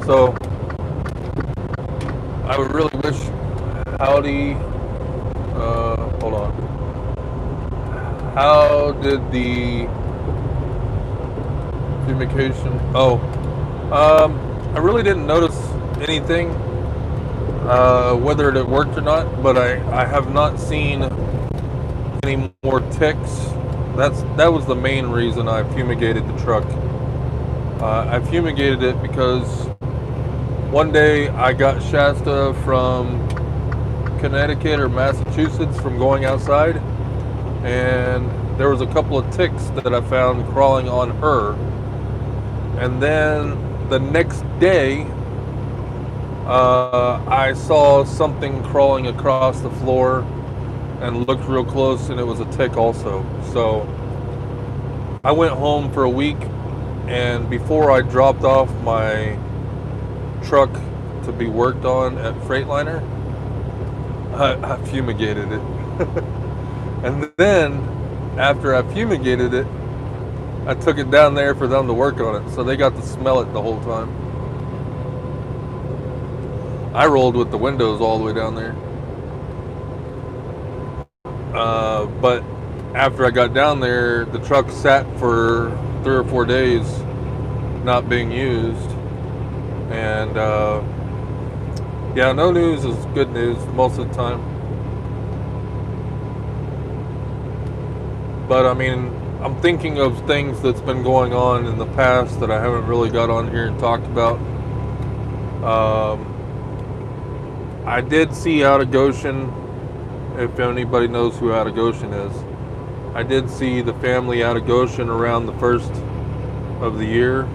So I would really wish howdy. Hold on. How did the fumigation? Oh, I really didn't notice anything, whether it worked or not. But I have not seen any more ticks. That was the main reason I fumigated the truck. I fumigated it because one day I got Shasta from Connecticut or Massachusetts from going outside, and there was a couple of ticks that I found crawling on her. And then the next day, I saw something crawling across the floor and looked real close, and it was a tick also. So I went home for a week, and before I dropped off my truck to be worked on at Freightliner, I fumigated it. And then after I fumigated it, I took it down there for them to work on it, so they got to smell it the whole time. I rolled with the windows all the way down there. But after I got down there, the truck sat for 3 or 4 days not being used. And yeah, no news is good news most of the time. But I mean, I'm thinking of things that's been going on in the past that I haven't really got on here and talked about. I did see Out of Goshen, if anybody knows who Out of Goshen is. I did see the family Out of Goshen around the first of the year,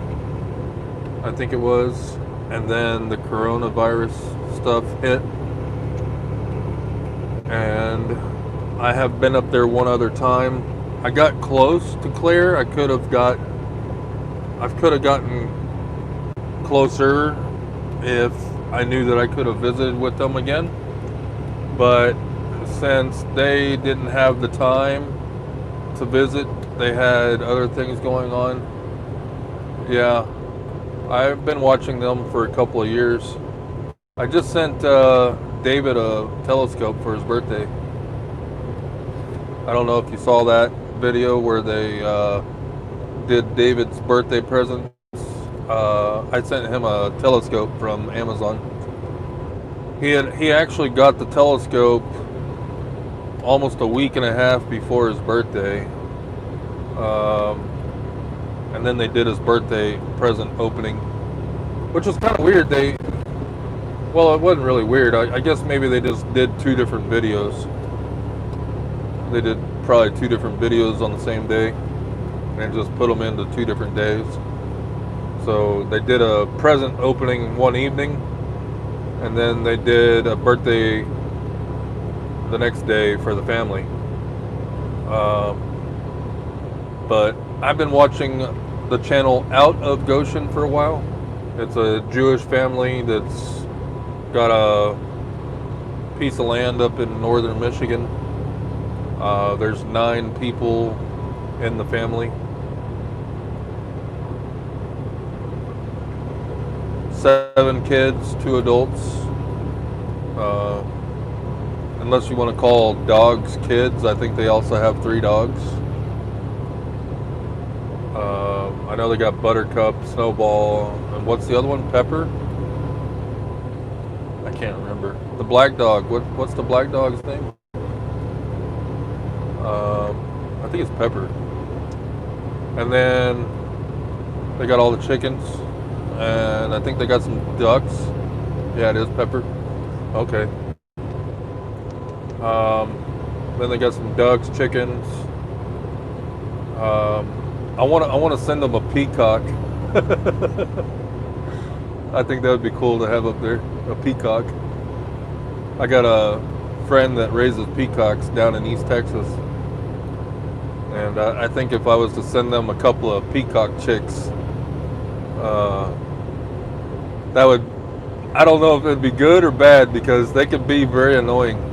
I think it was, and then the coronavirus stuff hit. And I have been up there one other time. I got close to Claire. I could have gotten closer if I knew that I could have visited with them again. But since they didn't have the time to visit, they had other things going on. Yeah, I've been watching them for a couple of years. I just sent David a telescope for his birthday. I don't know if you saw that video where they did David's birthday presents. I sent him a telescope from Amazon. He actually got the telescope almost a week and a half before his birthday. And then they did his birthday present opening, which was kind of weird. Well, it wasn't really weird. I guess maybe they just did two different videos. They did probably two different videos on the same day and just put them into two different days. So they did a present opening one evening, and then they did a birthday the next day for the family. But I've been watching the channel Out of Goshen for a while. It's a Jewish family that's got a piece of land up in northern Michigan. There's 9 people in the family. 7 kids, 2 adults. Unless you want to call dogs kids, I think they also have 3 dogs. I know they got Buttercup, Snowball, and what's the other one? Pepper? I can't remember. The black dog. What's the black dog's name? I think it's Pepper. And then they got all the chickens, and I think they got some ducks. Yeah, it is Pepper. Okay. Then they got some ducks, chickens. I want to send them a peacock. I think that would be cool to have up there, a peacock. I got a friend that raises peacocks down in East Texas, and I think if I was to send them a couple of peacock chicks, that would, I don't know if it'd be good or bad, because they could be very annoying.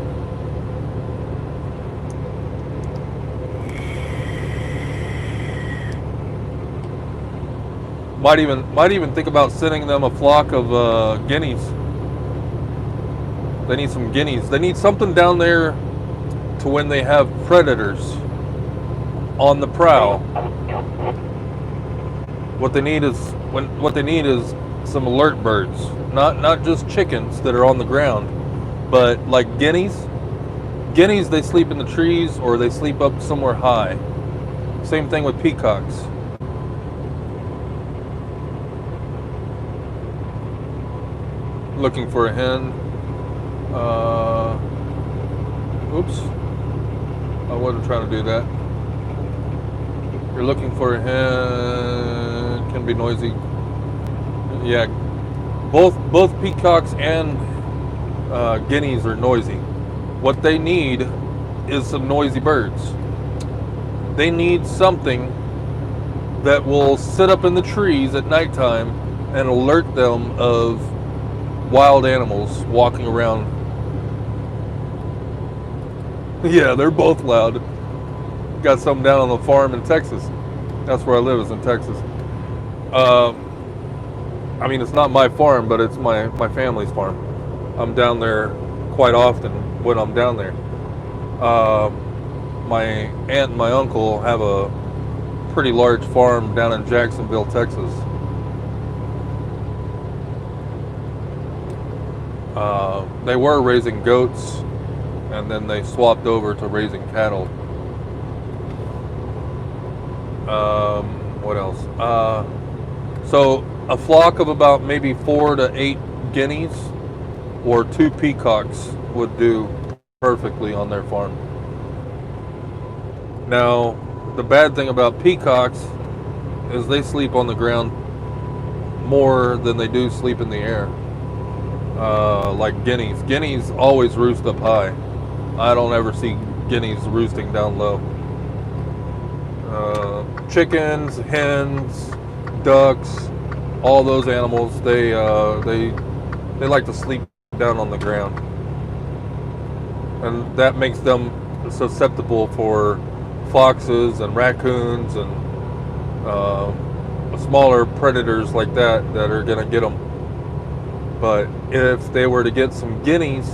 Might even think about sending them a flock of guineas. They need some guineas. They need something down there to when they have predators on the prowl. What they need is some alert birds, not just chickens that are on the ground, but like guineas. Guineas, they sleep in the trees or they sleep up somewhere high. Same thing with peacocks. Looking for a hen. Oops. I wasn't trying to do that. You're looking for a hen. Can be noisy. Yeah. Both peacocks and guineas are noisy. What they need is some noisy birds. They need something that will sit up in the trees at nighttime and alert them of wild animals walking around. Yeah, they're both loud. Got some down on the farm in Texas. That's where I live, is in Texas. I mean, it's not my farm, but it's my family's farm. I'm down there quite often when I'm down there. My aunt and my uncle have a pretty large farm down in Jacksonville, Texas. They were raising goats, and then they swapped over to raising cattle. What else? So a flock of about maybe 4 to 8 guineas or 2 peacocks would do perfectly on their farm. Now, the bad thing about peacocks is they sleep on the ground more than they do sleep in the air. Like guineas. Guineas always roost up high. I don't ever see guineas roosting down low. Chickens, hens, ducks, all those animals, they like to sleep down on the ground, and that makes them susceptible for foxes and raccoons and smaller predators like that are gonna get them. But if they were to get some guineas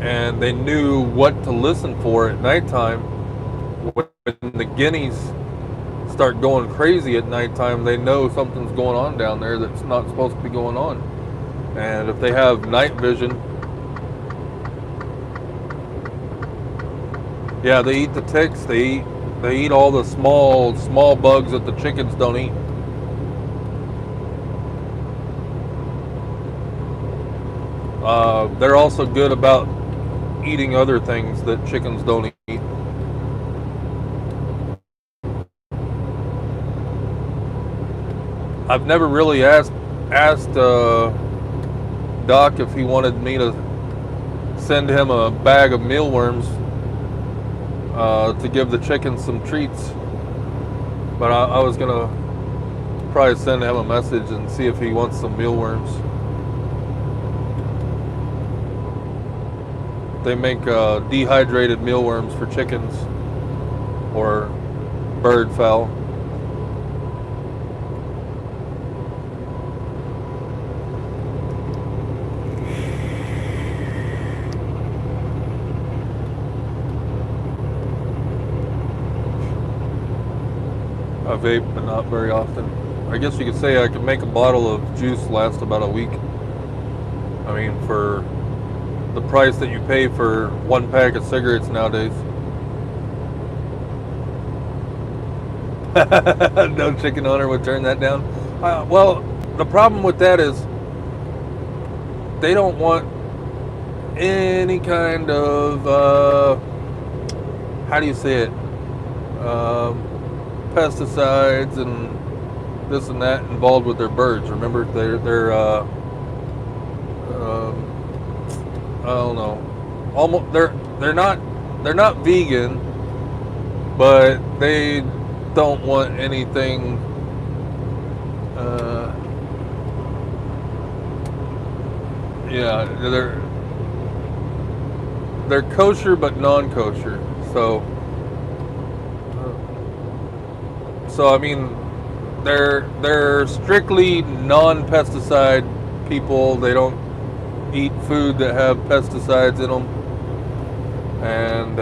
and they knew what to listen for at nighttime, when the guineas start going crazy at nighttime, they know something's going on down there that's not supposed to be going on. And if they have night vision, Yeah, they eat the ticks. They eat all the small bugs that the chickens don't eat. They're also good about eating other things that chickens don't eat. I've never really asked Doc if he wanted me to send him a bag of mealworms to give the chickens some treats. But I was gonna probably send him a message and see if he wants some mealworms. They make dehydrated mealworms for chickens or bird fowl. I vape, but not very often. I guess you could say I could make a bottle of juice last about a week. I mean, for the price that you pay for one pack of cigarettes nowadays. No chicken owner would turn that down. Well, the problem with that is they don't want any kind of how do you say it? Pesticides and this and that involved with their birds. Remember, they're I don't know. Almost they're not vegan, but they don't want anything. Yeah, they're kosher but non-kosher. So I mean, they're strictly non-pesticide people. They don't eat food that have pesticides in them. And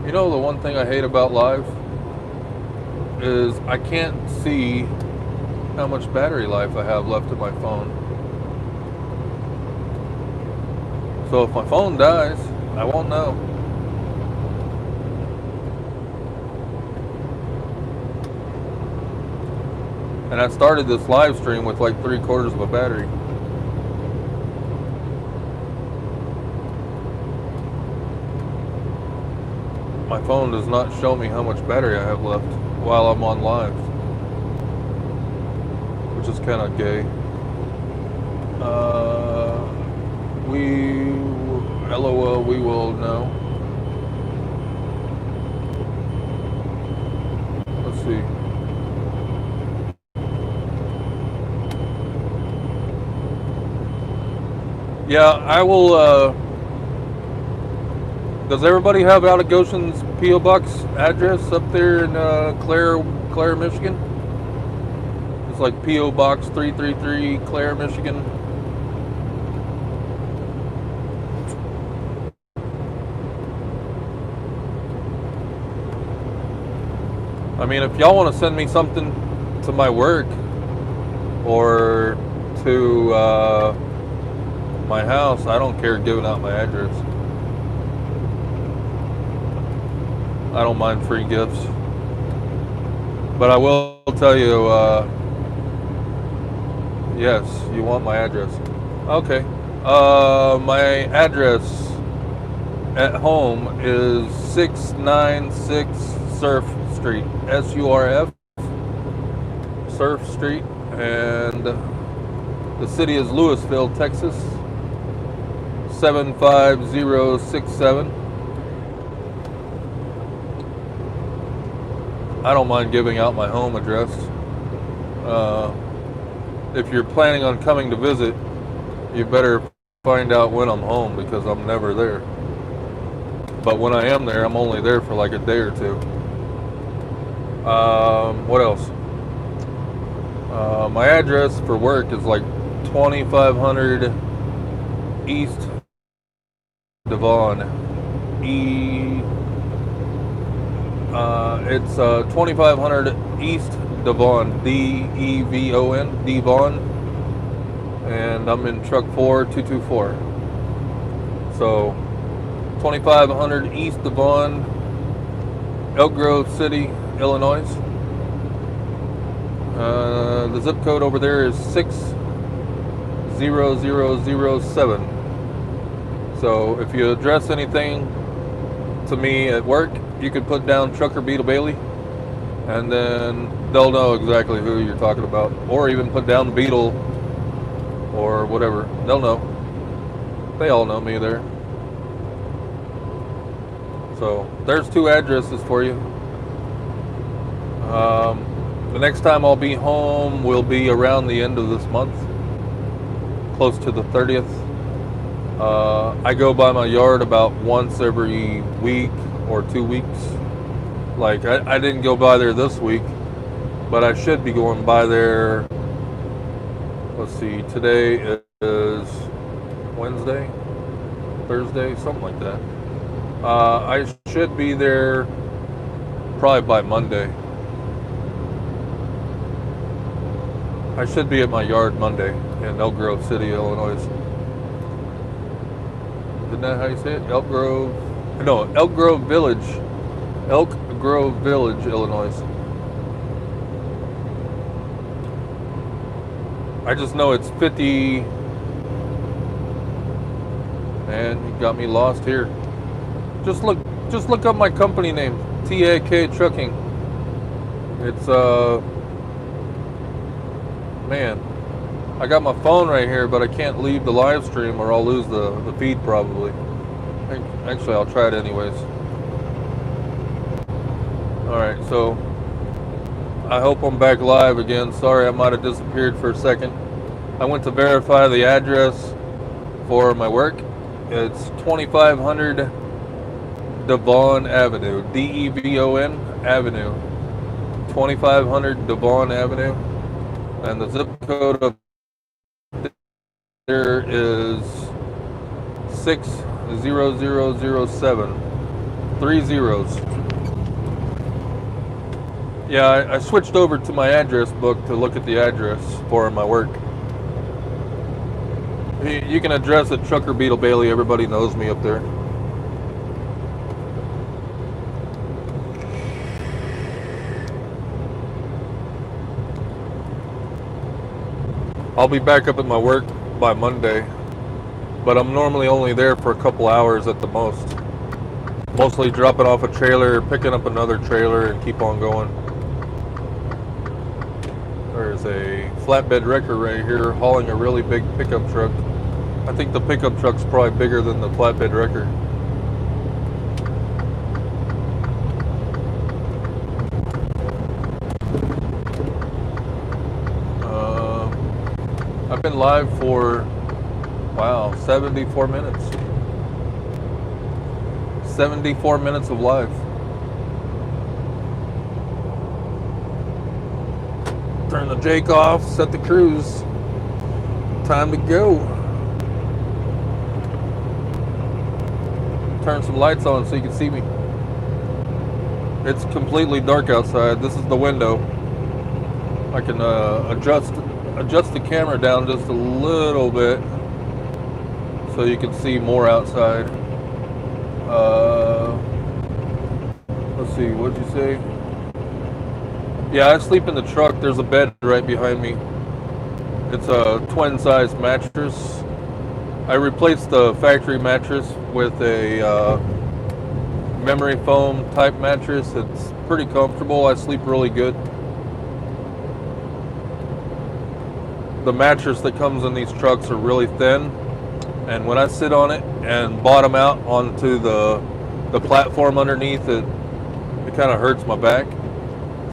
you know, the one thing I hate about live is I can't see how much battery life I have left in my phone. So if my phone dies, I won't know. And I started this live stream with like 3/4 of a battery. My phone does not show me how much battery I have left while I'm on live, which is kind of gay. LOL, we will know. Let's see. Yeah, I will. Does everybody have out of Goshen's P.O. Box address up there in Clare, Michigan? It's like P.O. Box 333, Clare, Michigan. I mean, if y'all want to send me something to my work or to my house, I don't care giving out my address. I don't mind free gifts. But I will tell you, yes, you want my address. Okay. My address at home is 696 Surf Street, SURF, Surf Street, and the city is Louisville, Texas, 75067. I don't mind giving out my home address. If you're planning on coming to visit, you better find out when I'm home because I'm never there. But when I am there, I'm only there for like a day or two. What else? My address for work is like 2500 East Devon. It's 2500 East Devon, Devon, Devon, and I'm in truck 4224. So 2500 East Devon, Elk Grove City, Illinois. The zip code over there is 60007. So if you address anything to me at work, you could put down Trucker Beetle Bailey, and then they'll know exactly who you're talking about. Or even put down Beetle or whatever. They'll know. They all know me there. So there's 2 addresses for you. The next time I'll be home will be around the end of this month, close to the 30th. I go by my yard about once every week or 2 weeks. Like I didn't go by there this week, but I should be going by there. Let's see, today is Wednesday, Thursday, something like that. I should be there probably by Monday. I should be at my yard Monday in Elk Grove City, Illinois. Isn't that how you say it? Elk Grove Village. Elk Grove Village, Illinois. I just know it's 50. Man, you got me lost here. Just look up my company name, TAK Trucking. It's man, I got my phone right here, but I can't leave the live stream or I'll lose the feed probably. Actually, I'll try it anyways. Alright, so I hope I'm back live again. Sorry, I might have disappeared for a second. I went to verify the address for my work. It's 2500 Devon Avenue, Devon Avenue, 2500 Devon Avenue, and the zip code of there is 60007. 3 zeros. Yeah, I switched over to my address book to look at the address for my work. You can address at Trucker Beetle Bailey. Everybody knows me up there. I'll be back up at my work by Monday, but I'm normally only there for a couple hours at the most. Mostly dropping off a trailer, picking up another trailer, and keep on going. There's a flatbed wrecker right here hauling a really big pickup truck. I think the pickup truck's probably bigger than the flatbed wrecker. I've been live for, wow, 74 minutes. 74 minutes of live. Turn the Jake off, set the cruise. Time to go. Turn some lights on so you can see me. It's completely dark outside. This is the window. I can adjust the camera down just a little bit so you can see more outside. Let's see, what'd you say? Yeah, I sleep in the truck. There's a bed right behind me. It's a twin size mattress. I replaced the factory mattress with a memory foam type mattress. It's pretty comfortable. I sleep really good. The mattress that comes in these trucks are really thin, and when I sit on it and bottom out onto the platform underneath it, it kind of hurts my back.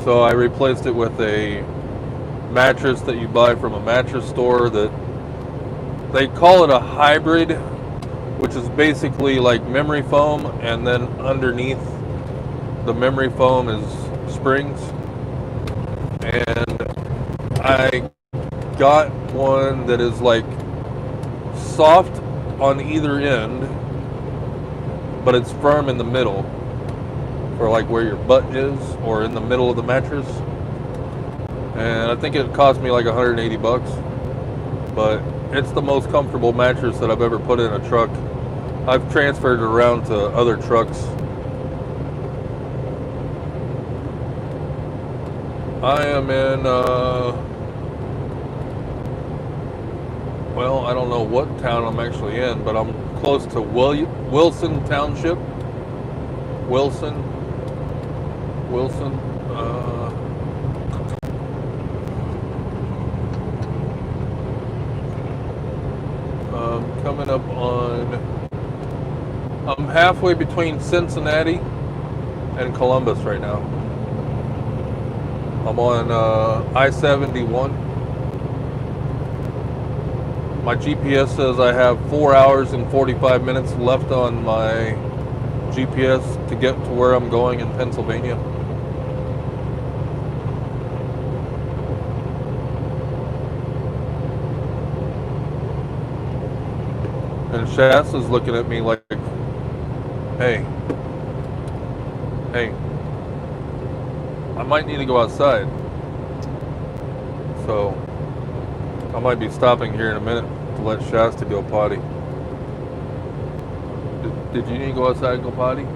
So I replaced it with a mattress that you buy from a mattress store that they call it a hybrid, which is basically like memory foam, and then underneath the memory foam is springs. And I got one that is like soft on either end, but it's firm in the middle for like where your butt is, or in the middle of the mattress. And I think it cost me like 180 bucks, but it's the most comfortable mattress that I've ever put in a truck. I've transferred it around to other trucks. I am in, well, I don't know what town I'm actually in, but I'm close to Wilson Township. Wilson. Coming up on, I'm halfway between Cincinnati and Columbus right now. I'm on I-71. My GPS says I have 4 hours and 45 minutes left on my GPS to get to where I'm going in Pennsylvania. And Shasta's looking at me like, hey, I might need to go outside. So I might be stopping here in a minute to let Shasta go potty. Did you need to go outside and go potty?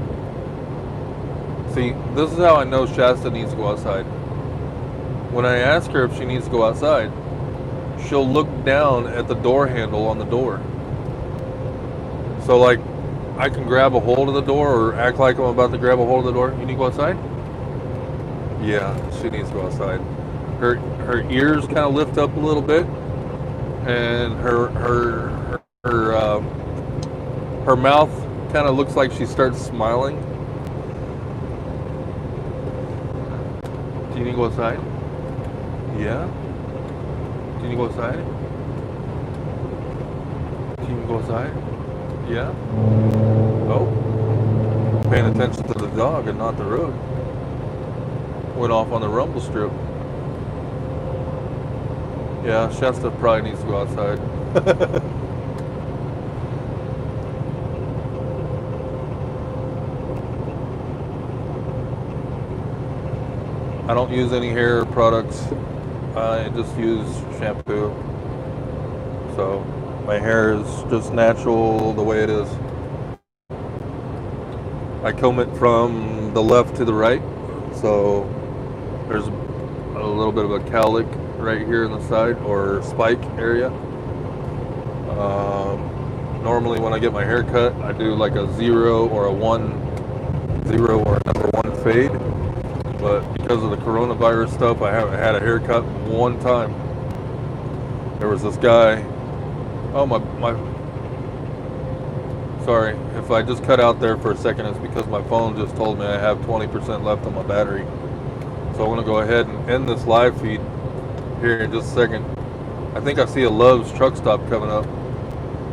See, this is how I know Shasta needs to go outside. When I ask her if she needs to go outside, she'll look down at the door handle on the door. So like, I can grab a hold of the door or act like I'm about to grab a hold of the door. You need to go outside? Yeah, she needs to go outside. Her ears kind of lift up a little bit, and her mouth kind of looks like she starts smiling. Do you need to go outside? Yeah. Do you need to go outside? Do you need to go outside? Yeah. Oh. Paying attention to the dog and not the road. Went off on the rumble strip. Yeah, Shasta probably needs to go outside. I don't use any hair products. I just use shampoo. So my hair is just natural the way it is. I comb it from the left to the right. So there's a little bit of a cowlick right here in the side or spike area. Normally when I get my hair cut, I do like a 0 or a 1, 0 or a number 1 fade. But because of the coronavirus stuff, I haven't had a haircut one time. There was this guy. Oh my. Sorry, if I just cut out there for a second, it's because my phone just told me I have 20% left on my battery. So I'm gonna go ahead and end this live feed here in just a second. I think I see a Love's truck stop coming up.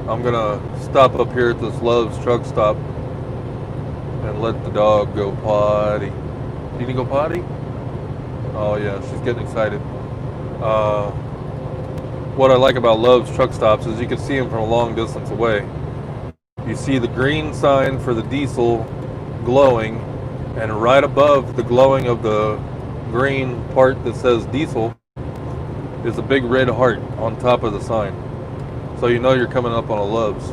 I'm gonna stop up here at this Love's truck stop and let the dog go potty. Do you need to go potty? Oh yeah, she's getting excited. What I like about Love's truck stops is you can see them from a long distance away. You see the green sign for the diesel glowing, and right above the glowing of the green part that says diesel is a big red heart on top of the sign. So you know you're coming up on a Love's.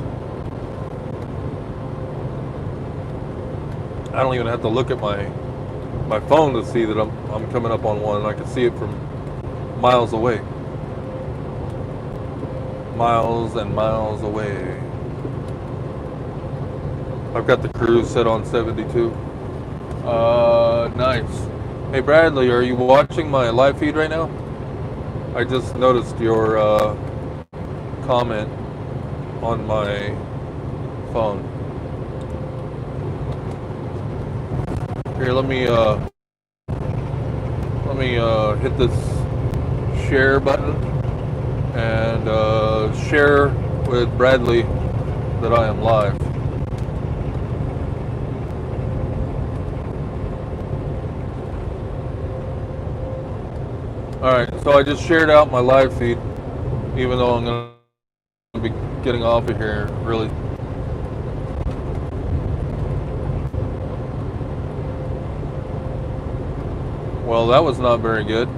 I don't even have to look at my phone to see that I'm coming up on one. I can see it from miles away. Miles and miles away. I've got the cruise set on 72. Nice. Hey Bradley, are you watching my live feed right now? I just noticed your comment on my phone. Here, let me hit this share button and share with Bradley that I am live. Alright, so I just shared out my live feed, even though I'm going to be getting off of here really. Well, that was not very good.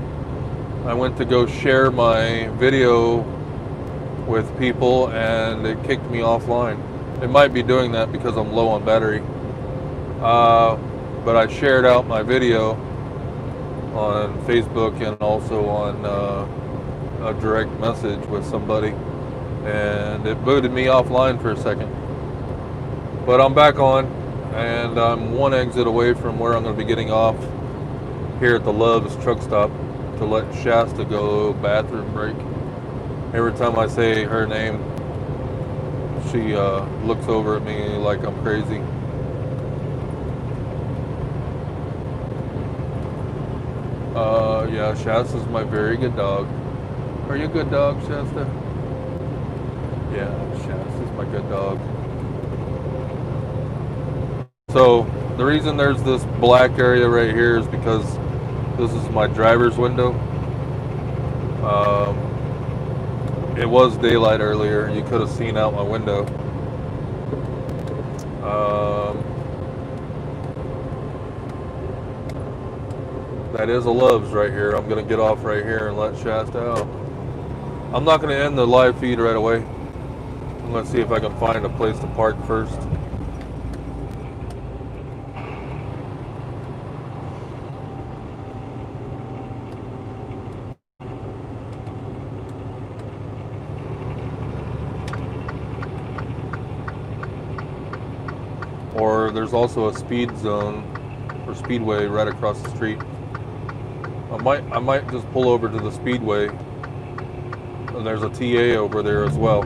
I went to go share my video with people and it kicked me offline. It might be doing that because I'm low on battery. But I shared out my video on Facebook and also on a direct message with somebody, and it booted me offline for a second. But I'm back on, and I'm one exit away from where I'm going to be getting off here at the Love's truck stop to let Shasta go bathroom break. Every time I say her name, she looks over at me like I'm crazy. Yeah, Shasta's my very good dog. Are you a good dog, Shasta? Yeah, Shasta's my good dog. So the reason there's this black area right here is because this is my driver's window. It was daylight earlier. You could have seen out my window. That is a Love's right here. I'm going to get off right here and let Shasta out. I'm not going to end the live feed right away. I'm going to see if I can find a place to park first. Or there's also a speed zone or speedway right across the street. I might just pull over to the speedway, and there's a TA over there as well.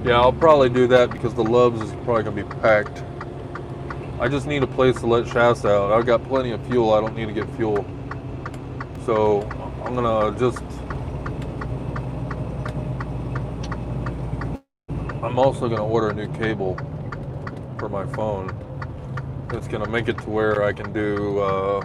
Yeah, I'll probably do that because the Love's is probably gonna be packed. I just need a place to let Shasta out. I've got plenty of fuel. I don't need to get fuel. So I'm gonna just. I'm also gonna order a new cable for my phone. It's gonna make it to where I can do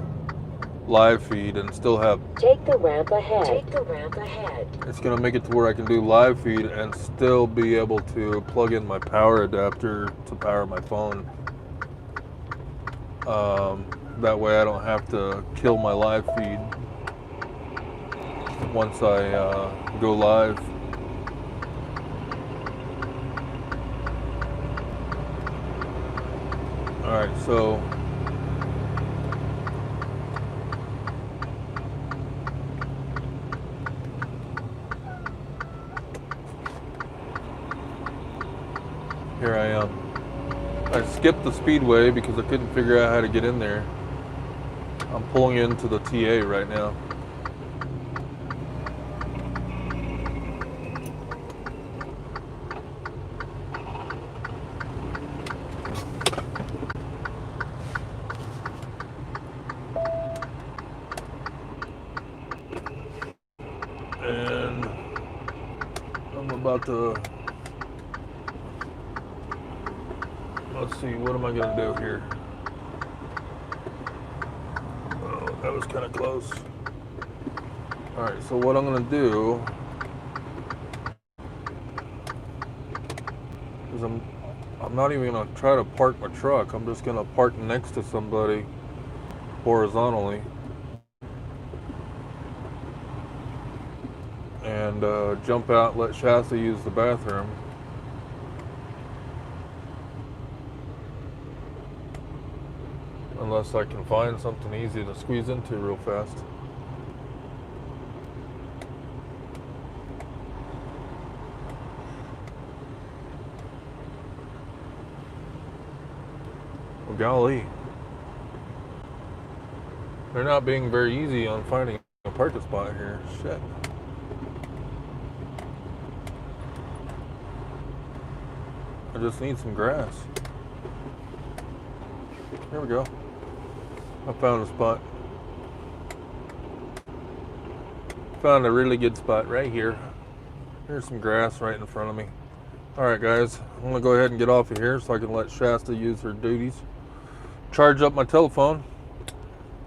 live feed and still have. Take the ramp ahead. Take the ramp ahead. It's gonna make it to where I can do live feed and still be able to plug in my power adapter to power my phone. That way I don't have to kill my live feed once I go live. Alright, so here I am. I skipped the speedway because I couldn't figure out how to get in there. I'm pulling into the TA right now. And I'm about to, let's see, what am I gonna do here? Oh, that was kind of close. All right, so what I'm gonna do is I'm not even gonna try to park my truck. I'm just gonna park next to somebody horizontally and jump out, let Shasta use the bathroom. Unless I can find something easy to squeeze into real fast. Well, golly. They're not being very easy on finding a parking spot here. Shit. I just need some grass. Here we go. I found a spot. Found a really good spot right here. Here's some grass right in front of me. Alright guys, I'm going to go ahead and get off of here so I can let Shasta use her duties. Charge up my telephone.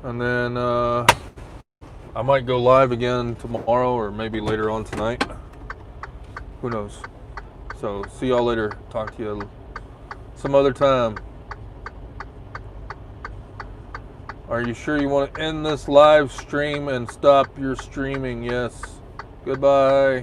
And then I might go live again tomorrow or maybe later on tonight. Who knows? So see y'all later. Talk to you some other time. Are you sure you want to end this live stream and stop your streaming? Yes. Goodbye.